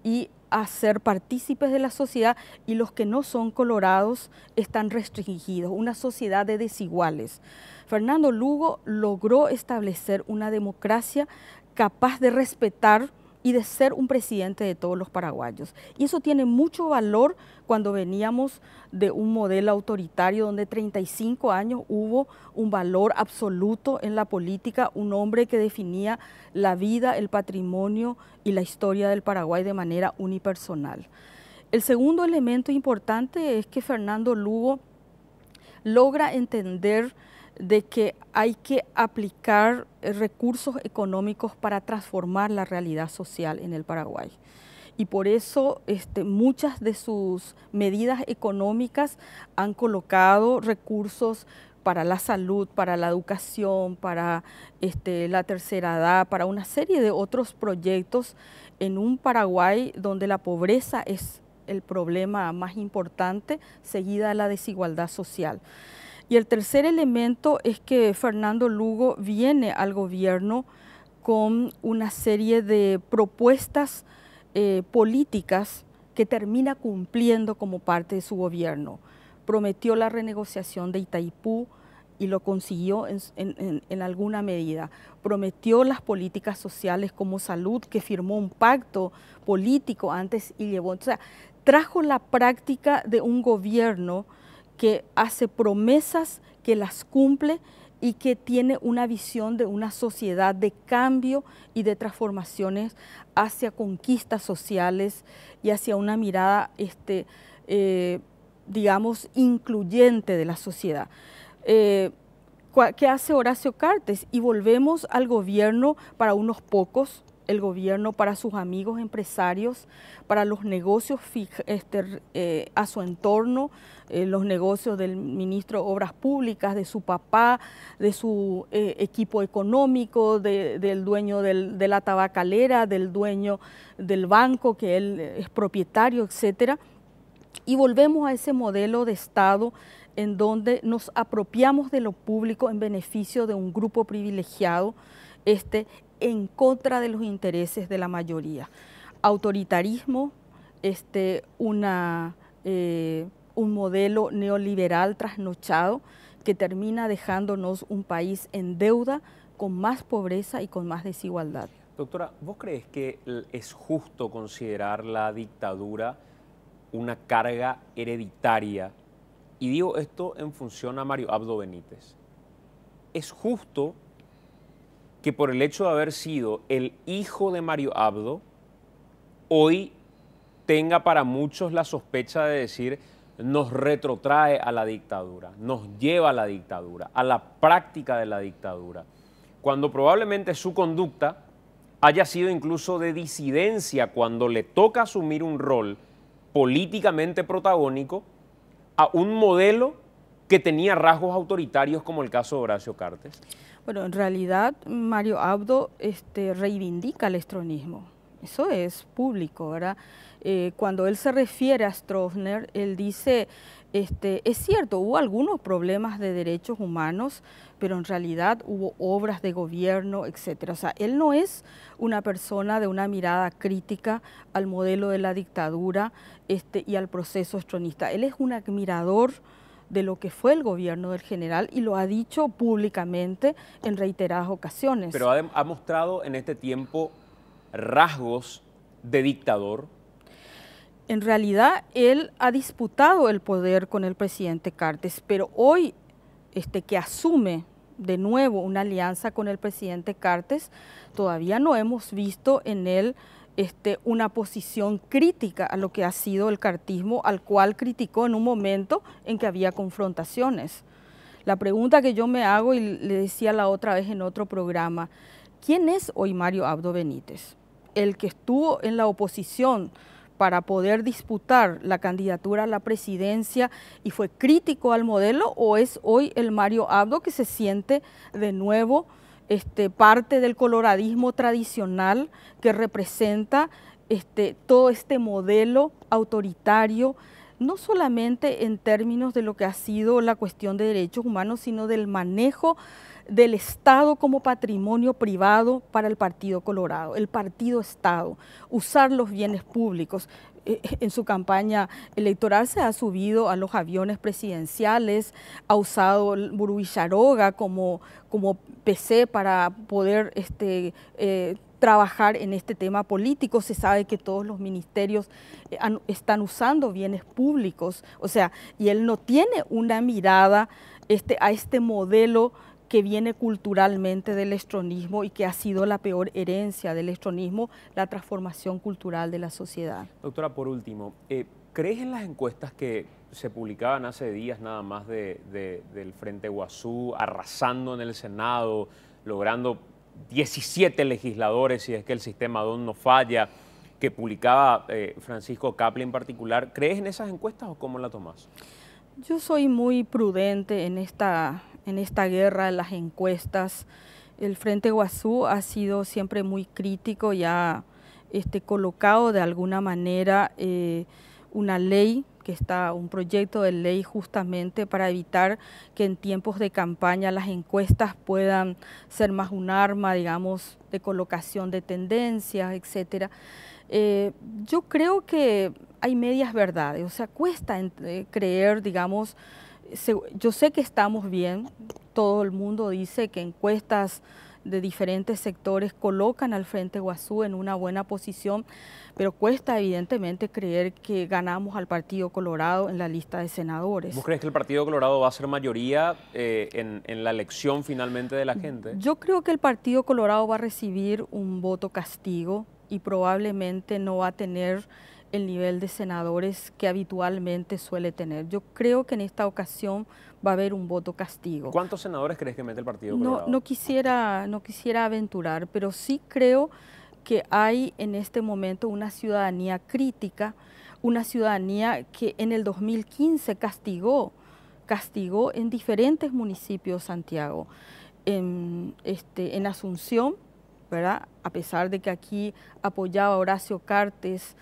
y a ser partícipes de la sociedad, y los que no son colorados están restringidos, una sociedad de desiguales. Fernando Lugo logró establecer una democracia capaz de respetar y de ser un presidente de todos los paraguayos. Y eso tiene mucho valor cuando veníamos de un modelo autoritario donde 35 años hubo un valor absoluto en la política, un hombre que definía la vida, el patrimonio y la historia del Paraguay de manera unipersonal. El segundo elemento importante es que Fernando Lugo logra entender de que hay que aplicar recursos económicos para transformar la realidad social en el Paraguay. Y por eso muchas de sus medidas económicas han colocado recursos para la salud, para la educación, para la tercera edad, para una serie de otros proyectos en un Paraguay donde la pobreza es el problema más importante, seguida de la desigualdad social. Y el tercer elemento es que Fernando Lugo viene al gobierno con una serie de propuestas políticas que termina cumpliendo como parte de su gobierno. Prometió la renegociación de Itaipú y lo consiguió en alguna medida. Prometió las políticas sociales como salud, que firmó un pacto político antes y llevó. O sea, trajo la práctica de un gobierno que hace promesas, que las cumple y que tiene una visión de una sociedad de cambio y de transformaciones hacia conquistas sociales y hacia una mirada, digamos, incluyente de la sociedad. ¿Qué hace Horacio Cartes? Y volvemos al gobierno para unos pocos, el gobierno para sus amigos empresarios, para los negocios a su entorno, los negocios del ministro de Obras Públicas, de su papá, de su equipo económico, del dueño de la tabacalera, del dueño del banco, que él es propietario, etcétera. Y volvemos a ese modelo de Estado en donde nos apropiamos de lo público en beneficio de un grupo privilegiado, en contra de los intereses de la mayoría. Autoritarismo, un modelo neoliberal trasnochado que termina dejándonos un país en deuda, con más pobreza y con más desigualdad. Doctora, ¿vos crees que es justo considerar la dictadura una carga hereditaria? Y digo esto en función a Mario Abdo Benítez. ¿Es justo que por el hecho de haber sido el hijo de Mario Abdo, hoy tenga para muchos la sospecha de decir nos retrotrae a la dictadura, nos lleva a la dictadura, a la práctica de la dictadura, cuando probablemente su conducta haya sido incluso de disidencia cuando le toca asumir un rol políticamente protagónico a un modelo que tenía rasgos autoritarios como el caso de Horacio Cartes? Bueno, en realidad Mario Abdo reivindica el estronismo, eso es público, ¿verdad? Cuando él se refiere a Stroessner, él dice, es cierto, hubo algunos problemas de derechos humanos, pero en realidad hubo obras de gobierno, etcétera. O sea, él no es una persona de una mirada crítica al modelo de la dictadura y al proceso stronista. Él es un admirador de lo que fue el gobierno del general y lo ha dicho públicamente en reiteradas ocasiones. Pero ha mostrado en este tiempo rasgos de dictador. en realidad él ha disputado el poder con el presidente Cartes, pero hoy que asume de nuevo una alianza con el presidente Cartes, todavía no hemos visto en él una posición crítica a lo que ha sido el cartismo, al cual criticó en un momento en que había confrontaciones. La pregunta que yo me hago, y le decía la otra vez en otro programa, ¿quién es hoy Mario Abdo Benítez? El que estuvo en la oposición para poder disputar la candidatura a la presidencia y fue crítico al modelo, o es hoy el Mario Abdo que se siente de nuevo parte del coloradismo tradicional que representa todo este modelo autoritario, no solamente en términos de lo que ha sido la cuestión de derechos humanos, sino del manejo del Estado como patrimonio privado para el Partido Colorado, el Partido Estado, usar los bienes públicos. En su campaña electoral se ha subido a los aviones presidenciales, ha usado el Buruicharoga como PC para poder trabajar en este tema político. Se sabe que todos los ministerios están usando bienes públicos, o sea, y él no tiene una mirada a este modelo que viene culturalmente del estronismo y que ha sido la peor herencia del estronismo, la transformación cultural de la sociedad. Doctora, por último, ¿crees en las encuestas que se publicaban hace días nada más del Frente Guazú, arrasando en el Senado, logrando 17 legisladores, si es que el sistema DON no falla, que publicaba Francisco Capli en particular? ¿Crees en esas encuestas o cómo la tomás? Yo soy muy prudente en esta guerra de las encuestas. El Frente Guazú ha sido siempre muy crítico y ha colocado de alguna manera una ley un proyecto de ley justamente para evitar que en tiempos de campaña las encuestas puedan ser más un arma, digamos, de colocación de tendencias, etcétera. Yo creo que hay medias verdades, o sea, cuesta creer, digamos, yo sé que estamos bien, todo el mundo dice que encuestas de diferentes sectores colocan al Frente Guazú en una buena posición, pero cuesta evidentemente creer que ganamos al Partido Colorado en la lista de senadores. ¿Vos crees que el Partido Colorado va a ser mayoría en la elección finalmente de la gente? Yo creo que el Partido Colorado va a recibir un voto castigo y probablemente no va a tener el nivel de senadores que habitualmente suele tener. Yo creo que en esta ocasión va a haber un voto castigo. ¿Cuántos senadores crees que mete el Partido Colorado? No quisiera aventurar, pero sí creo que hay en este momento una ciudadanía crítica, una ciudadanía que en el 2015 castigó en diferentes municipios de Santiago, en Asunción, ¿verdad? A pesar de que aquí apoyaba a Horacio Cartes,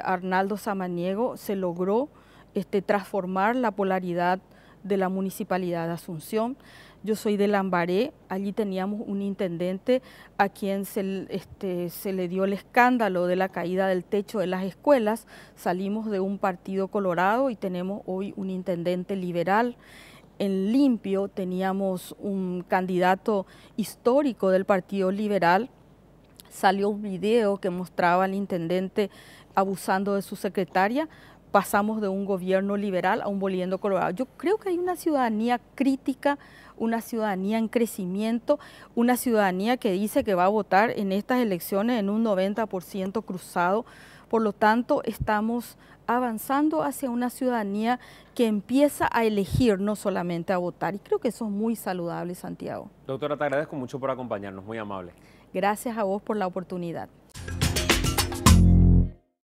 Arnaldo Samaniego, se logró transformar la polaridad de la Municipalidad de Asunción. Yo soy de Lambaré, allí teníamos un intendente a quien se le dio el escándalo de la caída del techo de las escuelas. Salimos de un partido colorado y tenemos hoy un intendente liberal. En Limpio teníamos un candidato histórico del Partido Liberal. Salió un video que mostraba al intendente abusando de su secretaria. Pasamos de un gobierno liberal a un Volviendo Colorado. Yo creo que hay una ciudadanía crítica, una ciudadanía en crecimiento, una ciudadanía que dice que va a votar en estas elecciones en un 90% cruzado. Por lo tanto, estamos avanzando hacia una ciudadanía que empieza a elegir, no solamente a votar. Y creo que eso es muy saludable, Santiago. Doctora, te agradezco mucho por acompañarnos, muy amable. Gracias a vos por la oportunidad.